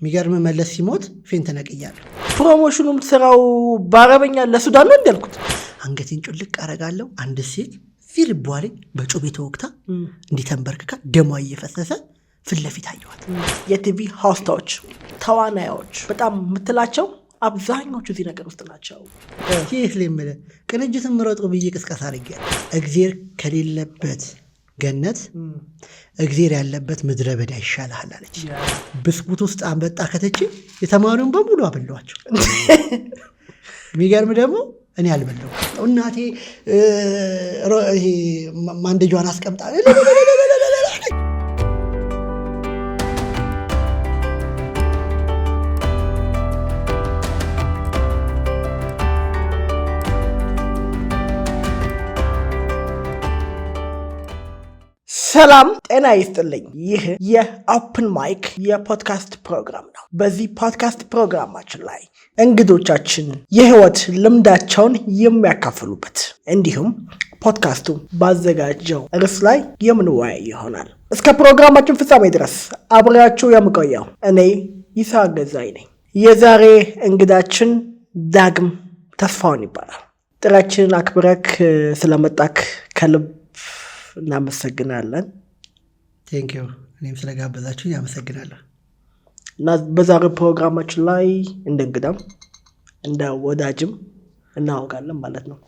የሚገርም መለስ ሲሞት ፌን ተነቅያለሁ። ፕሮሞሽኑ የምትሰራው በአረበኛ ለሱዳን ነው እንዳልኩት አንገቴን ጭልቅ አረጋለሁ። አንድ ሴት ፊት ልቧ ላይ በጩቤ ተወግታ እንዲተንበርክካ ደሟ እየፈሰሰ ፊት ለፊት አየኋት። የቲቪ ሆስቶች ተዋናዮች በጣም የምትላቸው አብዛኞቹ እዚህ ነገር ውስጥ ናቸው። ይህ ለምለ ቅንጅትን ምረጡ ብዬ ቅስቀሳ አድርጌያለሁ። እግዜር ከሌለበት ገነት እግዜር ያለበት ምድረ በዳ ይሻላል አለች። ብስኩት ውስጥ አንበጣ ከተች የተማሪውን በሙሉ አበሏቸው። የሚገርም ደግሞ እኔ አልበለው እናቴ ይሄ ማንደጇን አስቀምጣ ሰላም ጤና ይስጥልኝ። ይህ የኦፕን ማይክ የፖድካስት ፕሮግራም ነው። በዚህ ፖድካስት ፕሮግራማችን ላይ እንግዶቻችን የህይወት ልምዳቸውን የሚያካፍሉበት እንዲሁም ፖድካስቱ ባዘጋጀው ርዕስ ላይ የምንወያይ ይሆናል። እስከ ፕሮግራማችን ፍጻሜ ድረስ አብሬያችሁ የምቆየው እኔ ይስሐቅ ገዛይ ነኝ። የዛሬ እንግዳችን ዳግም ተስፋውን ይባላል። ጥሪያችንን አክብረክ ስለመጣክ ከልብ እናመሰግናለን። ቴንኪው። እኔም ስለጋበዛችሁኝ አመሰግናለሁ። እና በዛሬው ፕሮግራማችን ላይ እንደ እንግዳም እንደ ወዳጅም እናወጋለን ማለት ነው።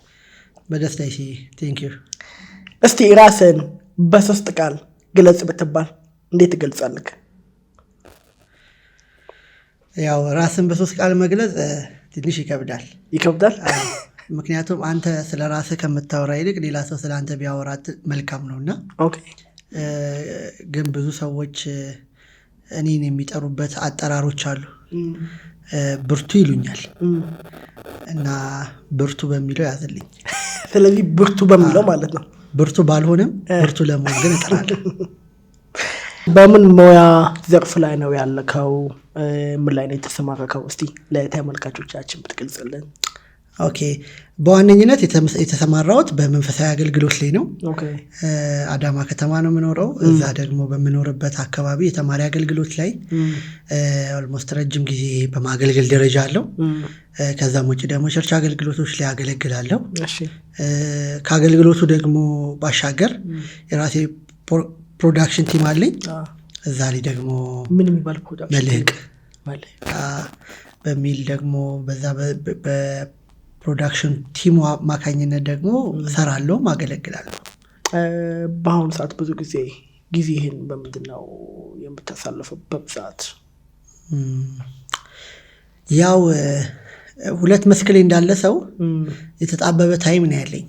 በደስታ እሺ። ቴንኪው። እስቲ ራስን በሶስት ቃል ግለጽ ብትባል እንዴት ትገልጻለህ? ያው ራስን በሶስት ቃል መግለጽ ትንሽ ይከብዳል። ምክንያቱም አንተ ስለ ራስህ ከምታወራ ይልቅ ሌላ ሰው ስለ አንተ ቢያወራት መልካም ነውና። ኦኬ። ግን ብዙ ሰዎች እኔን የሚጠሩበት አጠራሮች አሉ። ብርቱ ይሉኛል እና ብርቱ በሚለው ያዝልኝ። ስለዚህ ብርቱ በሚለው ማለት ነው። ብርቱ ባልሆነም ብርቱ ለመሆን ግን እጠራለሁ። በምን ሙያ ዘርፍ ላይ ነው ያለከው? ምን ላይ ነው የተሰማረከው? እስቲ ለተመልካቾቻችን ብትገልጽልን። ኦኬ። በዋነኝነት የተሰማራሁት በመንፈሳዊ አገልግሎት ላይ ነው። አዳማ ከተማ ነው የምኖረው። እዛ ደግሞ በምኖርበት አካባቢ የተማሪ አገልግሎት ላይ ኦልሞስት ረጅም ጊዜ በማገልገል ደረጃ አለው። ከዛም ውጭ ደግሞ ቸርች አገልግሎቶች ላይ አገለግላለሁ። ከአገልግሎቱ ደግሞ ባሻገር የራሴ ፕሮዳክሽን ቲም አለኝ። እዛ ላይ ደግሞ ምን የሚባል ፕሮዳክሽን? መልህቅ በሚል ደግሞ በዛ ፕሮዳክሽን ቲሙ አማካኝነት ደግሞ ሰራለሁ፣ ማገለግላለሁ። በአሁኑ ሰዓት ብዙ ጊዜህን በምንድን ነው የምታሳልፈው በብዛት? ያው ሁለት መስክ ላይ እንዳለ ሰው የተጣበበ ታይም ነው ያለኝ።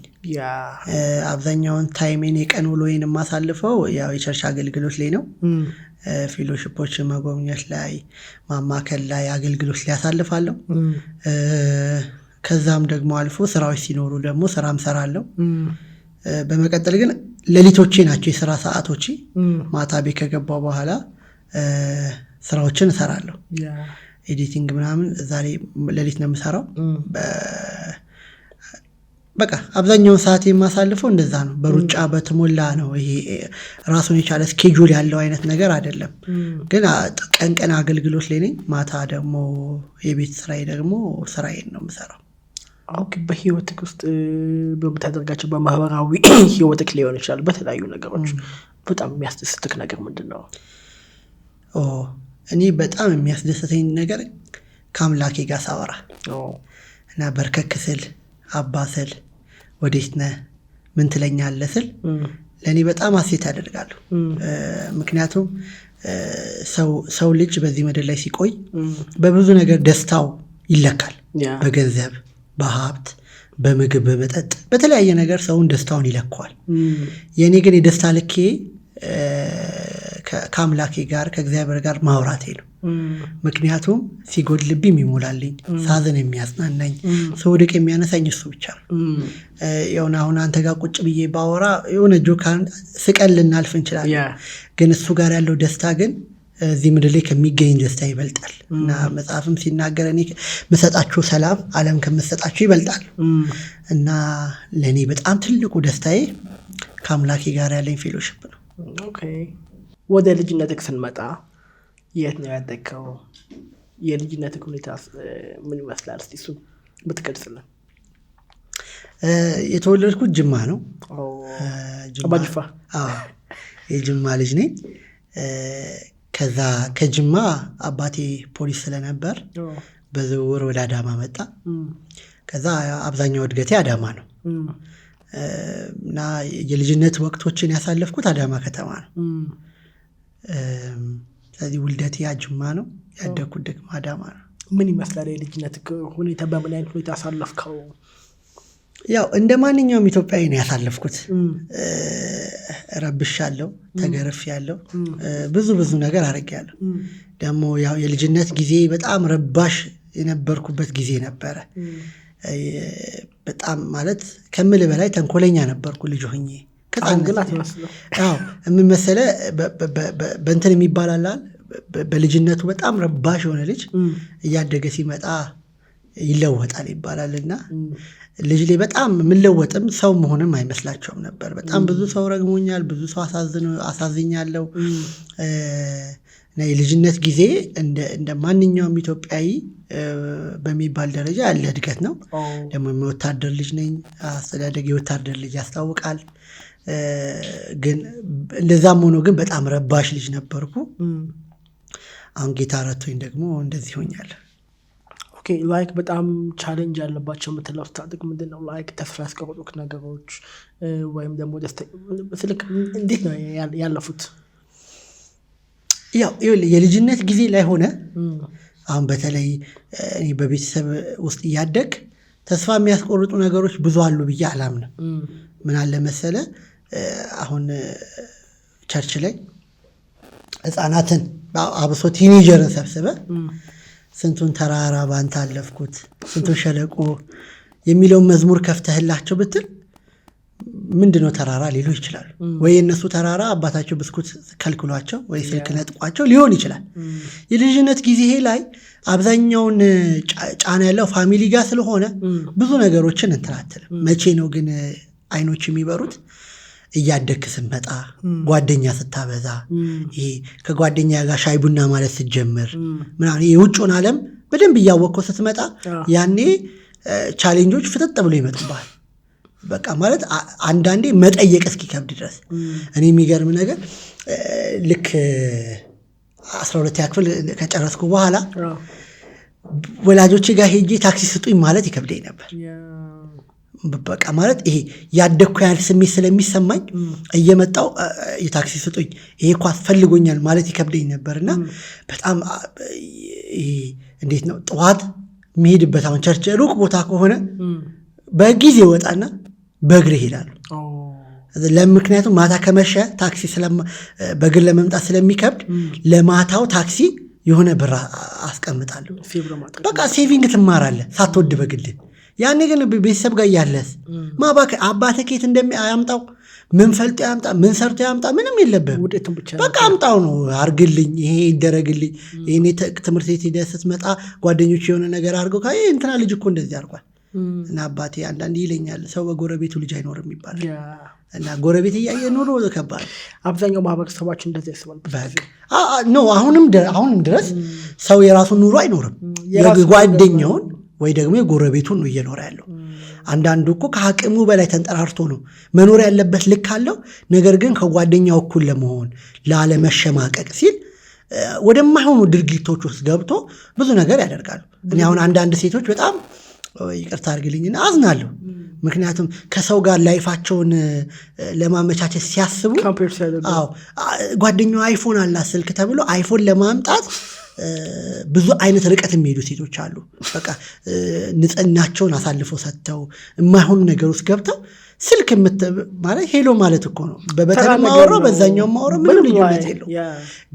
አብዛኛውን ታይሜን የቀን ውሎዬን የማሳልፈው ያው የቸርች አገልግሎት ላይ ነው። ፌሎሺፖችን መጎብኘት ላይ፣ ማማከል ላይ፣ አገልግሎት ላይ አሳልፋለሁ። ከዛም ደግሞ አልፎ ስራዎች ሲኖሩ ደግሞ ስራም ሰራለሁ። በመቀጠል ግን ሌሊቶቼ ናቸው የስራ ሰዓቶቼ። ማታ ቤት ከገባሁ በኋላ ስራዎችን እሰራለሁ። ኤዲቲንግ ምናምን ዛሬ ሌሊት ነው የምሰራው። በቃ አብዛኛውን ሰዓት የማሳልፈው እንደዛ ነው። በሩጫ በተሞላ ነው። ይሄ ራሱን የቻለ ስኬጁል ያለው አይነት ነገር አይደለም። ግን ቀን አገልግሎት ላይ ነኝ። ማታ ደግሞ የቤት ስራዬ ደግሞ ስራዬን ነው የምሰራው። ኦኬ። በህይወትክ ውስጥ በምታደርጋቸው በማህበራዊ ህይወትክ ሊሆን ይችላል በተለያዩ ነገሮች በጣም የሚያስደስትክ ነገር ምንድን ነው? እኔ በጣም የሚያስደስተኝ ነገር ከአምላኬ ጋር ሳወራ እና በርከክ ስል አባ ስል ወዴት ነህ ምን ትለኛለህ ስል ለእኔ በጣም ሐሴት አደርጋለሁ። ምክንያቱም ሰው ልጅ በዚህ ምድር ላይ ሲቆይ በብዙ ነገር ደስታው ይለካል። በገንዘብ፣ በሀብት፣ በምግብ፣ በመጠጥ፣ በተለያየ ነገር ሰውን ደስታውን ይለካዋል። የእኔ ግን የደስታ ልኬ ከአምላኬ ጋር ከእግዚአብሔር ጋር ማውራቴ ነው። ምክንያቱም ሲጎድልብኝ የሚሞላልኝ፣ ሳዘን የሚያጽናናኝ፣ ስወድቅ የሚያነሳኝ እሱ ብቻ ነው። የሆነ አሁን አንተ ጋር ቁጭ ብዬ ባወራ የሆነ ጆካን ስቀን ልናልፍ እንችላለን። ግን እሱ ጋር ያለው ደስታ ግን እዚህ ምድር ላይ ከሚገኝ ደስታ ይበልጣል እና መጽሐፍም ሲናገር እኔ መሰጣችሁ ሰላም ዓለም ከምሰጣችሁ ይበልጣል እና ለእኔ በጣም ትልቁ ደስታዬ ከአምላኬ ጋር ያለኝ ፌሎሺፕ ነው። ኦኬ። ወደ ልጅነትህ ስንመጣ የት ነው ያደግከው? የልጅነት ሁኔታ ምን ይመስላል? እስቲ እሱ ብትገልጽልን። የተወለድኩት ጅማ ነው። አባጅፋ? የጅማ ልጅ ነኝ። ከዛ ከጅማ አባቴ ፖሊስ ስለነበር በዝውውር ወደ አዳማ መጣ። ከዛ አብዛኛው እድገቴ አዳማ ነው እና የልጅነት ወቅቶችን ያሳለፍኩት አዳማ ከተማ ነው። ስለዚህ ውልደቴ ጅማ ነው፣ ያደግኩት ደግሞ አዳማ ነው። ምን ይመስላል የልጅነት ሁኔታ? በምን አይነት ሁኔታ ያሳለፍከው? ያው እንደ ማንኛውም ኢትዮጵያዊ ነው ያሳለፍኩት። ረብሻለሁ፣ ተገርፌያለሁ፣ ብዙ ነገር አድርጌያለሁ። ደግሞ ያው የልጅነት ጊዜ በጣም ረባሽ የነበርኩበት ጊዜ ነበረ። በጣም ማለት ከምል በላይ ተንኮለኛ ነበርኩ ልጅ ሆኜ። ምን መሰለህ በእንትን የሚባላል በልጅነቱ በጣም ረባሽ የሆነ ልጅ እያደገ ሲመጣ ይለወጣል ይባላል እና ልጅ ላይ በጣም የምለወጥም ሰው መሆንም አይመስላቸውም ነበር። በጣም ብዙ ሰው ረግሞኛል፣ ብዙ ሰው አሳዝኛለሁ። እና የልጅነት ጊዜ እንደ ማንኛውም ኢትዮጵያዊ በሚባል ደረጃ ያለ እድገት ነው። ደግሞ የወታደር ልጅ ነኝ። አስተዳደግ የወታደር ልጅ ያስታውቃል። ግን እንደዛም ሆኖ ግን በጣም ረባሽ ልጅ ነበርኩ። አሁን ጌታ ረቶኝ ደግሞ እንደዚህ ሆኛለሁ። ኦኬ ላይክ በጣም ቻሌንጅ ያለባቸው የምትለው ስታድግ ምንድን ነው? ላይክ ተስፋ ያስቆረጡክ ነገሮች ወይም ደግሞ ስልክ እንዴት ነው ያለፉት? ያው የልጅነት ጊዜ ላይ ሆነ አሁን በተለይ እኔ በቤተሰብ ውስጥ እያደግ ተስፋ የሚያስቆርጡ ነገሮች ብዙ አሉ ብዬ አላምንም። ምን አለ መሰለ አሁን ቸርች ላይ ህፃናትን አብሶ ቲኔጀርን ሰብስበ ስንቱን ተራራ ባንተ አለፍኩት ስንቱን ሸለቆ የሚለውን መዝሙር ከፍተህላቸው ብትል ምንድነው ተራራ ሊሉ ይችላሉ። ወይ የነሱ ተራራ አባታቸው ብስኩት ከልክሏቸው ወይ ስልክ ነጥቋቸው ሊሆን ይችላል። የልጅነት ጊዜ ላይ አብዛኛውን ጫና ያለው ፋሚሊ ጋር ስለሆነ ብዙ ነገሮችን እንትላትልም። መቼ ነው ግን አይኖች የሚበሩት? እያደግክ ስትመጣ፣ ጓደኛ ስታበዛ፣ ይሄ ከጓደኛ ጋር ሻይ ቡና ማለት ስትጀምር ምናምን የውጭውን ዓለም በደንብ እያወቅከው ስትመጣ ያኔ ቻሌንጆች ፍጥጥ ብሎ ይመጡብሃል። በቃ ማለት አንዳንዴ መጠየቅ እስኪከብድ ድረስ። እኔ የሚገርም ነገር ልክ 12ኛ ክፍል ከጨረስኩ በኋላ ወላጆቼ ጋር ሄጄ ታክሲ ስጡኝ ማለት ይከብደኝ ነበር። በቃ ማለት ይሄ ያደግኩ ያህል ስሜት ስለሚሰማኝ እየመጣው የታክሲ ስጡኝ ይሄ እኮ አስፈልጎኛል ማለት ይከብደኝ ነበርና በጣም እንዴት ነው ጠዋት የሚሄድበት አሁን ቸርች ሩቅ ቦታ ከሆነ በጊዜ ወጣና በእግሬ ሄዳለሁ። ለምክንያቱም ማታ ከመሸ ታክሲ በእግር ለመምጣት ስለሚከብድ ለማታው ታክሲ የሆነ ብር አስቀምጣለሁ። በቃ ሴቪንግ ትማራለህ ሳትወድ በግል። ያኔ ግን ቤተሰብ ጋር ያለስ አባቴ ኬት እንደሚያምጣው ምን ፈልጦ ያምጣ ምን ሰርቶ ያምጣ ምንም የለብህም። በቃ አምጣው ነው አርግልኝ፣ ይሄ ይደረግልኝ። ይሄኔ ትምህርት ቤት ሄደህ ስትመጣ ጓደኞች የሆነ ነገር አድርገው ካይ እንትና ልጅ እኮ እንደዚህ አድርጓል እና አባቴ አንዳንዴ ይለኛል ሰው በጎረቤቱ ልጅ አይኖርም ይባላል እና ጎረቤት እያየ ኑሮ ከባድ። አብዛኛው ማህበረሰባችን እንደዚህ ያስባል። አሁንም ድረስ ሰው የራሱን ኑሮ አይኖርም። የጓደኛውን ወይ ደግሞ የጎረቤቱን ነው እየኖረ ያለው። አንዳንዱ እኮ ከአቅሙ በላይ ተንጠራርቶ ነው መኖር ያለበት ልክ አለው። ነገር ግን ከጓደኛው እኩል ለመሆን ላለመሸማቀቅ ሲል ወደማይሆኑ ድርጊቶች ውስጥ ገብቶ ብዙ ነገር ያደርጋሉ። እኔ አሁን አንዳንድ ሴቶች በጣም ይቅርታ አድርግልኝና አዝናለሁ። ምክንያቱም ከሰው ጋር ላይፋቸውን ለማመቻቸት ሲያስቡ ጓደኛው አይፎን አላት ስልክ ተብሎ አይፎን ለማምጣት ብዙ አይነት ርቀት የሚሄዱ ሴቶች አሉ። በቃ ንጽህናቸውን አሳልፈው ሰጥተው የማይሆኑ ነገር ውስጥ ገብተው ስልክ ማለት ሄሎ ማለት እኮ ነው። በበተን ማወራው በዛኛው ማወራው ምንም ልዩነት የለው።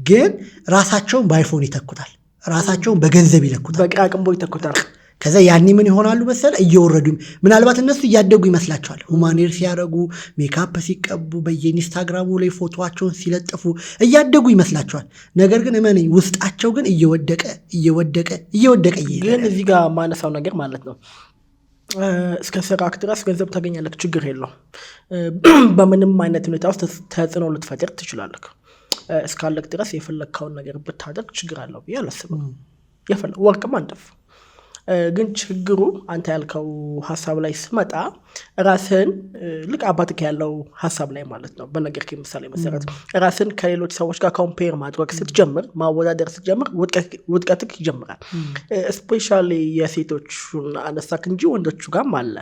ግን ራሳቸውን በአይፎን ይተኩታል፣ ራሳቸውን በገንዘብ ይለኩታል፣ በቃቅምቦ ይተኩታል። ከዛ ያኔ ምን ይሆናሉ መሰለ እየወረዱ ምናልባት እነሱ እያደጉ ይመስላቸዋል። ሁማኔር ሲያረጉ ሜካፕ ሲቀቡ በየኢንስታግራሙ ላይ ፎቶዋቸውን ሲለጥፉ እያደጉ ይመስላቸዋል። ነገር ግን እመነኝ ውስጣቸው ግን እየወደቀ ይሄዳል። ግን እዚህ ጋር ማነሳው ነገር ማለት ነው እስከ ስራክ ድረስ ገንዘብ ታገኛለህ፣ ችግር የለው። በምንም አይነት ሁኔታ ውስጥ ተጽዕኖ ልትፈጥር ትችላለህ። እስካለክ ድረስ የፈለግከውን ነገር ብታደርግ ችግር አለው ብዬ አላስብም። ወርቅም አንጥፍ። ግን ችግሩ አንተ ያልከው ሀሳብ ላይ ስመጣ ራስን ልክ አባትክ ያለው ሀሳብ ላይ ማለት ነው በነገር ምሳሌ መሰረት ራስን ከሌሎች ሰዎች ጋር ኮምፔር ማድረግ ስትጀምር ማወዳደር ስትጀምር ውድቀትክ ይጀምራል። ስፔሻሊ የሴቶቹን አነሳክ እንጂ ወንዶቹ ጋርም አለ።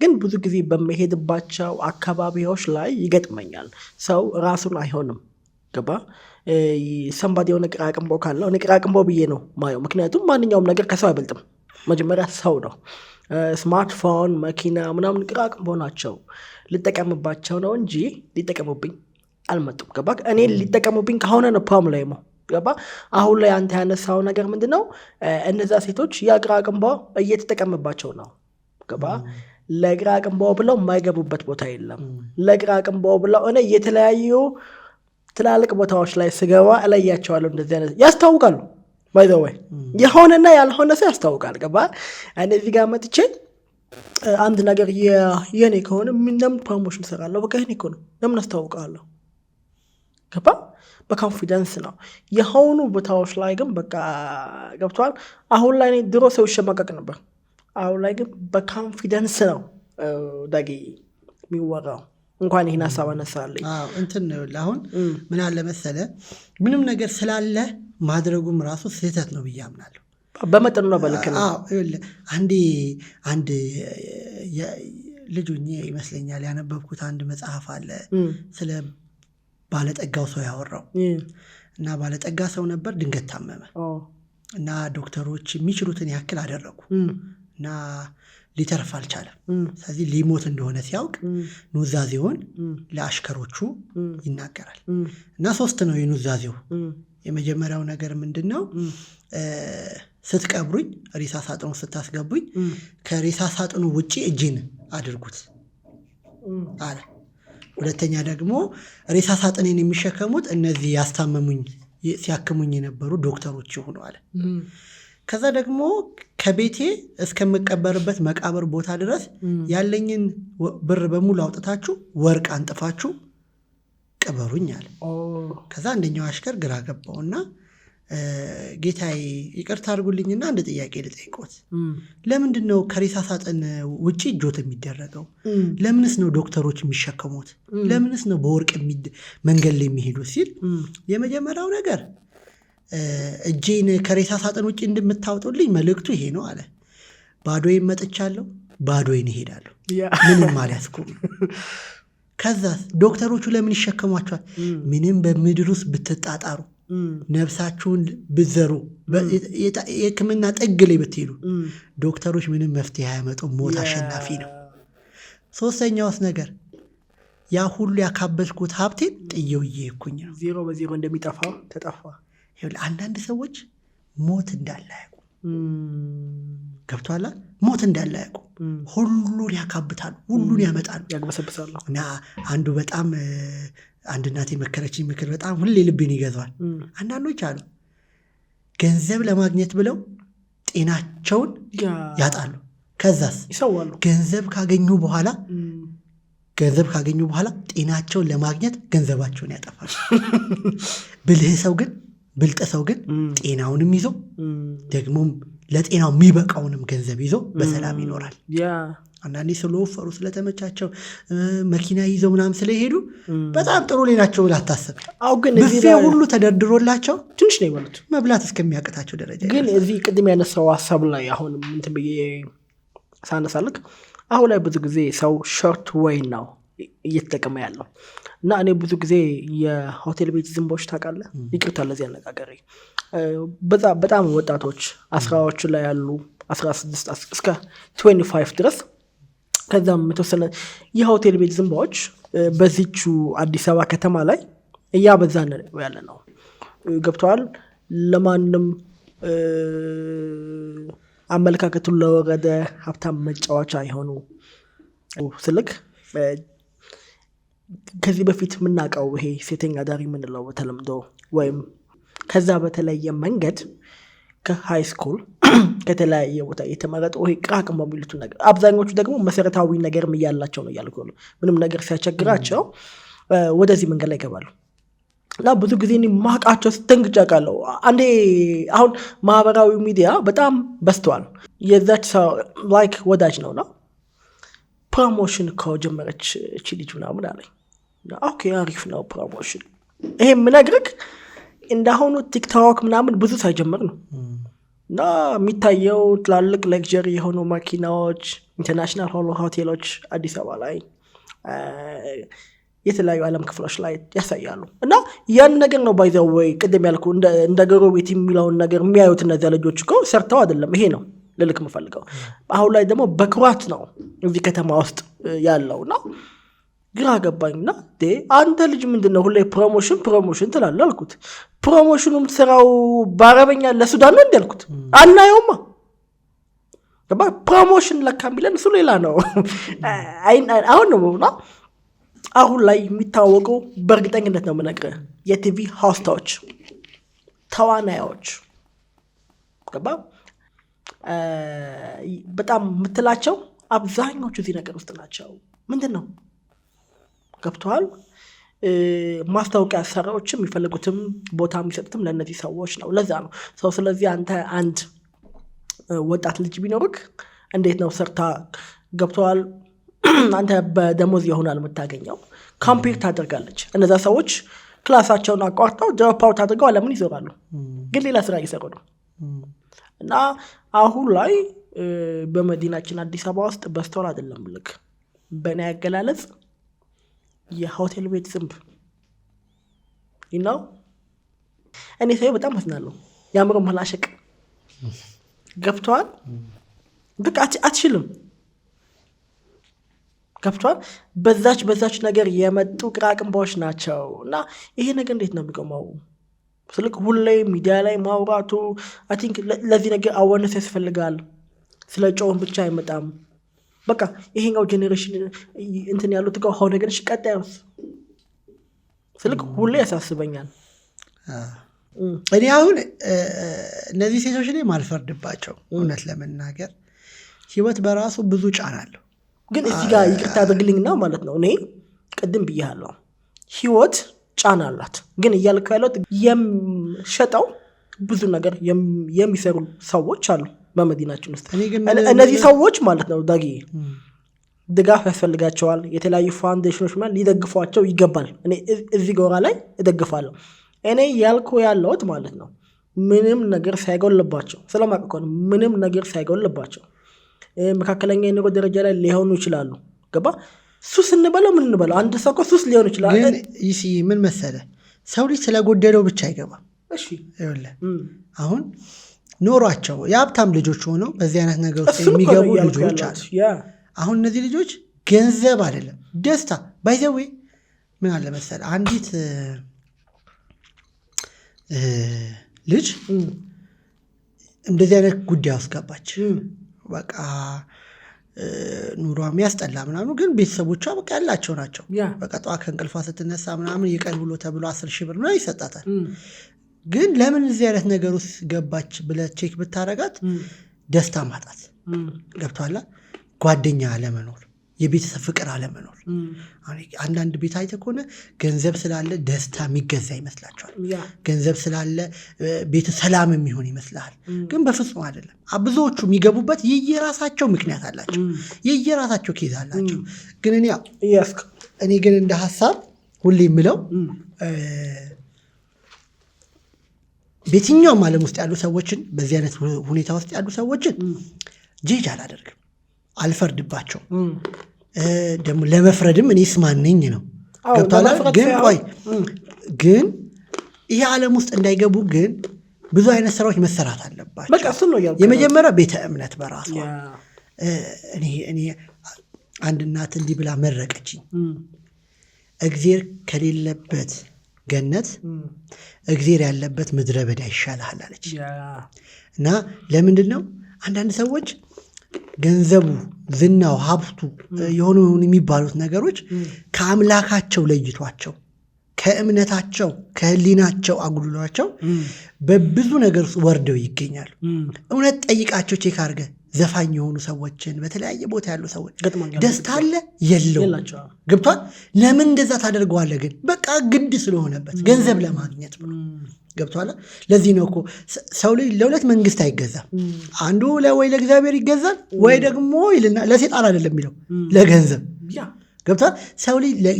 ግን ብዙ ጊዜ በመሄድባቸው አካባቢዎች ላይ ይገጥመኛል ሰው ራሱን አይሆንም ገባ ሰንባዲ የሆነ ቅራቅንቦ ካለው እኔ ቅራቅንቦ ብዬ ነው ማየው። ምክንያቱም ማንኛውም ነገር ከሰው አይበልጥም። መጀመሪያ ሰው ነው። ስማርትፎን መኪና ምናምን ቅራቅንቦ ናቸው ልጠቀምባቸው ነው እንጂ ሊጠቀሙብኝ አልመጡም ገባ። እኔ ሊጠቀሙብኝ ከሆነ ነው ፕሮብሌሙ ገባ። አሁን ላይ አንተ ያነሳው ነገር ምንድነው እነዛ ሴቶች ያቅራቅንቦ እየተጠቀምባቸው ነው ገባ። ለቅራቅንቦ ብለው የማይገቡበት ቦታ የለም። ለቅራቅንቦ ብለው እኔ የተለያዩ ትላልቅ ቦታዎች ላይ ስገባ እለያቸዋለሁ። እንደዚህ አይነት ያስታውቃሉ by the way የሆነና ያልሆነ ሰው ያስታውቃል ገባ። እነዚህ ጋር መጥቼ አንድ ነገር የኔ ከሆነ ምንም ፕሮሞሽን ሰራለሁ በቃ የኔ ከሆነ ለምን አስታውቃለሁ ገባ። በኮንፊደንስ ነው የሆኑ ቦታዎች ላይ ግን በቃ ገብቷል። አሁን ላይ እኔ ድሮ ሰው ይሸማቀቅ ነበር። አሁን ላይ ግን በኮንፊደንስ ነው ዳጊ የሚወራው። እንኳን ይሄን ሐሳብ አነሳለኝ እንትን ነው አሁን ምን አለ መሰለ ምንም ነገር ስላለ ማድረጉም ራሱ ስህተት ነው ብዬ አምናለሁ። በመጠኑ ነው በልክ ነው። አንድ ልጁኝ ይመስለኛል ያነበብኩት አንድ መጽሐፍ አለ ስለ ባለጠጋው ሰው ያወራው እና ባለጠጋ ሰው ነበር ድንገት ታመመ እና ዶክተሮች የሚችሉትን ያክል አደረጉ እና ሊተርፍ አልቻለም። ስለዚህ ሊሞት እንደሆነ ሲያውቅ ኑዛዜውን ለአሽከሮቹ ይናገራል እና 3 ነው የኑዛዜው። የመጀመሪያው ነገር ምንድነው ስትቀብሩኝ ሬሳ ሳጥኑ ስታስገቡኝ ከሬሳ ሳጥኑ ውጪ እጄን አድርጉት አለ። ሁለተኛ ደግሞ ሬሳ ሳጥኔን የሚሸከሙት እነዚህ ያስታመሙኝ ሲያክሙኝ የነበሩ ዶክተሮች ይሆኑ አለ። ከዛ ደግሞ ከቤቴ እስከምቀበርበት መቃብር ቦታ ድረስ ያለኝን ብር በሙሉ አውጥታችሁ ወርቅ አንጥፋችሁ ቅበሩኝ አለ። ከዛ አንደኛው አሽከር ግራ ገባውና ጌታዬ ይቅርታ አድርጉልኝና አንድ ጥያቄ ልጠይቅዎት፣ ለምንድነው ከሬሳ ሳጥን ውጪ እጆት የሚደረገው? ለምንስ ነው ዶክተሮች የሚሸከሙት? ለምንስ ነው በወርቅ መንገድ ላይ የሚሄዱት ሲል የመጀመሪያው ነገር እጄን ከሬሳ ሳጥን ውጪ እንደምታወጡልኝ መልእክቱ ይሄ ነው አለ። ባዶዬን መጥቻለሁ፣ ባዶዬን እሄዳለሁ፣ ምንም አልያዝኩም። ከዛ ዶክተሮቹ ለምን ይሸከሟቸዋል? ምንም በምድር ውስጥ ብትጣጣሩ ነፍሳችሁን ብዘሩ የሕክምና ጥግ ላይ ብትሄዱ ዶክተሮች ምንም መፍትሄ አያመጡም። ሞት አሸናፊ ነው። ሶስተኛውስ ነገር ያ ሁሉ ያካበትኩት ሀብቴን ጥዬው እየሄድኩኝ ነው። 0 በ0 እንደሚጠፋ ተጠፋ። አንዳንድ ሰዎች ሞት እንዳለ አያውቁም። ገብቶሃል? ሞት እንዳለ አያውቁም። ሁሉን ያካብታሉ፣ ሁሉን ያመጣሉ፣ ያግበሰብሳሉ። እና አንዱ በጣም አንድ እናቴ መከረችኝ ምክር በጣም ሁሌ ልቤን ይገዛዋል። አንዳንዶች አሉ ገንዘብ ለማግኘት ብለው ጤናቸውን ያጣሉ። ከዛስ ይሰዋሉ። ገንዘብ ካገኙ በኋላ ጤናቸውን ለማግኘት ገንዘባቸውን ያጠፋሉ። ብልጥ ሰው ግን ጤናውንም ይዞ ደግሞም ለጤናው የሚበቃውንም ገንዘብ ይዞ በሰላም ይኖራል። አንዳንዴ ስለወፈሩ ስለተመቻቸው መኪና ይዘው ምናምን ስለሄዱ በጣም ጥሩ ላይ ናቸው ብለህ አታስብ። ብፌ ሁሉ ተደርድሮላቸው ትንሽ ነው ይበሉት መብላት እስከሚያቅታቸው ደረጃ። ግን እዚህ ቅድም ያነሳው ሀሳብ ላይ አሁንም እንትን ብዬ ሳነሳልክ አሁን ላይ ብዙ ጊዜ ሰው ሾርት ዌይ ነው እየተጠቀመ ያለው እና እኔ ብዙ ጊዜ የሆቴል ቤት ዝንቦች ታውቃለህ፣ ይቅርታ ለዚህ አነጋገሬ በጣም ወጣቶች 10ዎቹ ላይ ያሉ 16 እስከ 25 ድረስ ከዛም የተወሰነ የሆቴል ቤት ዝንቦች በዚቹ አዲስ አበባ ከተማ ላይ እያበዛን ያለ ነው። ገብተዋል። ለማንም አመለካከቱን ለወረደ ሀብታም መጫወቻ የሆኑ ስልክ ከዚህ በፊት የምናውቀው ይሄ ሴተኛ ዳሪ የምንለው በተለምዶ ወይም ከዛ በተለየ መንገድ ከሃይ ስኩል ከተለያየ ቦታ የተመረጡ ወይ ቅራቅም በሚሉት ነገር አብዛኞቹ ደግሞ መሰረታዊ ነገርም እያላቸው ነው እያልኩ ነው። ምንም ነገር ሲያስቸግራቸው ወደዚህ መንገድ ላይ ይገባሉ። እና ብዙ ጊዜ ማቃቸው ስተንግጫቃለሁ። አንዴ አሁን ማህበራዊ ሚዲያ በጣም በስተዋል። የዛች ሰው ላይክ ወዳጅ ነውና ፕሮሞሽን ከጀመረች እቺ ልጅ ምናምን አለኝ። ኦኬ አሪፍ ነው ፕሮሞሽን። ይሄ ምነግርህ እንዳሁኑ ቲክቶክ ምናምን ብዙ ሳይጀምር ነው። እና የሚታየው ትላልቅ ሌክዠሪ የሆኑ መኪናዎች፣ ኢንተርናሽናል ሆቴሎች አዲስ አበባ ላይ የተለያዩ ዓለም ክፍሎች ላይ ያሳያሉ። እና ያን ነገር ነው ባይዘው ወይ ቅድም ያልኩ እንደ ጎረቤት የሚለውን ነገር የሚያዩት እነዚያ ልጆች እኮ ሰርተው አይደለም። ይሄ ነው ልልክ የምፈልገው። አሁን ላይ ደግሞ በኩራት ነው እዚህ ከተማ ውስጥ ያለው እና ግራ ገባኝና አንተ ልጅ ምንድነው ሁሌ ፕሮሞሽን ትላለህ አልኩት። ፕሮሞሽኑም ስራው በአረበኛ ለሱዳን ነው እንዳልኩት አናየውማ። ፕሮሞሽን ለካ የሚለን እሱ ሌላ ነው። አሁን ነውና አሁን ላይ የሚታወቁ በእርግጠኝነት ነው የምነግርህ የቲቪ ሆስቶች፣ ተዋናዮች በጣም የምትላቸው አብዛኞቹ እዚህ ነገር ውስጥ ናቸው። ምንድን ነው ገብተዋል። ማስታወቂያ ሰራዎችም የሚፈልጉትም ቦታ የሚሰጡትም ለእነዚህ ሰዎች ነው። ለዛ ነው ሰው። ስለዚህ አንተ አንድ ወጣት ልጅ ቢኖርክ እንዴት ነው ሰርታ ገብተዋል አንተ በደሞዝ ይሆናል የምታገኘው። ካምፔር ታደርጋለች። እነዛ ሰዎች ክላሳቸውን አቋርጠው ድሮፕ አውት አድርገው ለምን ይዞራሉ? ግን ሌላ ስራ እየሰሩ ነው። እና አሁን ላይ በመዲናችን አዲስ አበባ ውስጥ በስቶር አይደለም ልክ በእኔ ያገላለጽ የሆቴል ቤት ዝንብ ይናው እኔ ሳይው በጣም አዝናለሁ። ያምሮ መላሸቅ ገብቷል። በቃ አትችልም። ገብቷል። በዛች ነገር የመጡ ቅራቅንባዎች ናቸው። እና ይሄ ነገር እንዴት ነው የሚቆመው? ስልክ ሁሌ ሚዲያ ላይ ማውራቱ አይ ቲንክ ለዚህ ነገር አዋርነስ ያስፈልጋል። ስለ ጮውን ብቻ አይመጣም። በቃ ይሄኛው ጄኔሬሽን እንትን ያሉት ጋር ሆነ ግን ቀጣዩስ ስልክ ሁሌ ያሳስበኛል። እኔ አሁን እነዚህ ሴቶች ላይ ማልፈርድባቸው እውነት ለመናገር ህይወት በራሱ ብዙ ጫና አለው። ግን እዚህ ጋር ይቅርታ አድርግልኝና ማለት ነው እኔ ቅድም ብያለሁ ህይወት ጫና አላት። ግን እያልኩ ያለው የምሸጠው ብዙ ነገር የሚሰሩ ሰዎች አሉ በመዲናችን ውስጥ። እነዚህ ሰዎች ማለት ነው ዳጊ ድጋፍ ያስፈልጋቸዋል። የተለያዩ ፋውንዴሽኖች ማለት ሊደግፏቸው ይገባል። እኔ እዚህ ጎራ ላይ እደግፋለሁ። እኔ ያልኩ ያለሁት ማለት ነው ምንም ነገር ሳይጎልባቸው ስለማቀቀው ምንም ነገር ሳይጎልባቸው መካከለኛ የኑሮ ደረጃ ላይ ሊሆኑ ይችላሉ። ገባ ሱስ እንበለው ምን እንበለው አንድ ሰው እኮ ሱስ ሊሆን ይችላል። ግን ይሲ ምን መሰለህ ሰው ልጅ ስለጎደለው ብቻ አይገባም። እሺ ይኸውልህ አሁን ኖሯቸው የሀብታም ልጆች ሆነው በዚህ አይነት ነገር ውስጥ የሚገቡ ልጆች አሉ። አሁን እነዚህ ልጆች ገንዘብ አይደለም ደስታ ባይዘዌ ምን አለ መሰለህ አንዲት ልጅ እንደዚህ አይነት ጉዳይ አስገባች። በቃ ኑሯ የሚያስጠላ ምናምን ግን ቤተሰቦቿ በቃ ያላቸው ናቸው። በቃ ጠዋት ከእንቅልፏ ስትነሳ ምናምን የቀን ብሎ ተብሎ 10,000 ብር ነው ይሰጣታል። ግን ለምን እዚህ አይነት ነገር ውስጥ ገባች ብለህ ቼክ ብታረጋት ደስታ ማጣት ገብቷላ። ጓደኛ አለመኖር፣ የቤተሰብ ፍቅር አለመኖር። አንዳንድ ቤት አይተህ ከሆነ ገንዘብ ስላለ ደስታ የሚገዛ ይመስላቸዋል። ገንዘብ ስላለ ቤት ሰላም የሚሆን ይመስላል። ግን በፍጹም አይደለም። ብዙዎቹ የሚገቡበት የየራሳቸው ምክንያት አላቸው፣ የየራሳቸው ኬዝ አላቸው። ግን እኔ ግን እንደ ሀሳብ ሁሌ የምለው በየትኛውም ዓለም ውስጥ ያሉ ሰዎችን በዚህ አይነት ሁኔታ ውስጥ ያሉ ሰዎችን ጄጅ አላደርግም፣ አልፈርድባቸው። ደግሞ ለመፍረድም እኔ ስማነኝ ነው ገብቷል። ግን ቆይ ግን ይሄ ዓለም ውስጥ እንዳይገቡ ግን ብዙ አይነት ስራዎች መሰራት አለባቸው። የመጀመሪያ ቤተ እምነት በራሷ እኔ አንድ እናት እንዲህ ብላ መረቀችኝ፣ እግዜር ከሌለበት ገነት እግዜር ያለበት ምድረ በዳ ይሻልሃል አለች። እና ለምንድን ነው አንዳንድ ሰዎች ገንዘቡ፣ ዝናው፣ ሀብቱ የሆኑ የሚባሉት ነገሮች ከአምላካቸው ለይቷቸው ከእምነታቸው ከህሊናቸው አጉልሏቸው በብዙ ነገር ውስጥ ወርደው ይገኛሉ። እውነት ጠይቃቸው ቼክ አድርገህ ዘፋኝ የሆኑ ሰዎችን በተለያየ ቦታ ያሉ ሰዎች ደስታ አለ የለውም ገብቷል ለምን እንደዛ ታደርገዋለህ ግን በቃ ግድ ስለሆነበት ገንዘብ ለማግኘት ብሎ ገብቷል ለዚህ ነው እኮ ሰው ለሁለት መንግስት አይገዛም አንዱ ወይ ለእግዚአብሔር ይገዛል ወይ ደግሞ ይልና ለሰይጣን አይደለም የሚለው ለገንዘብ ገብቷል ሰው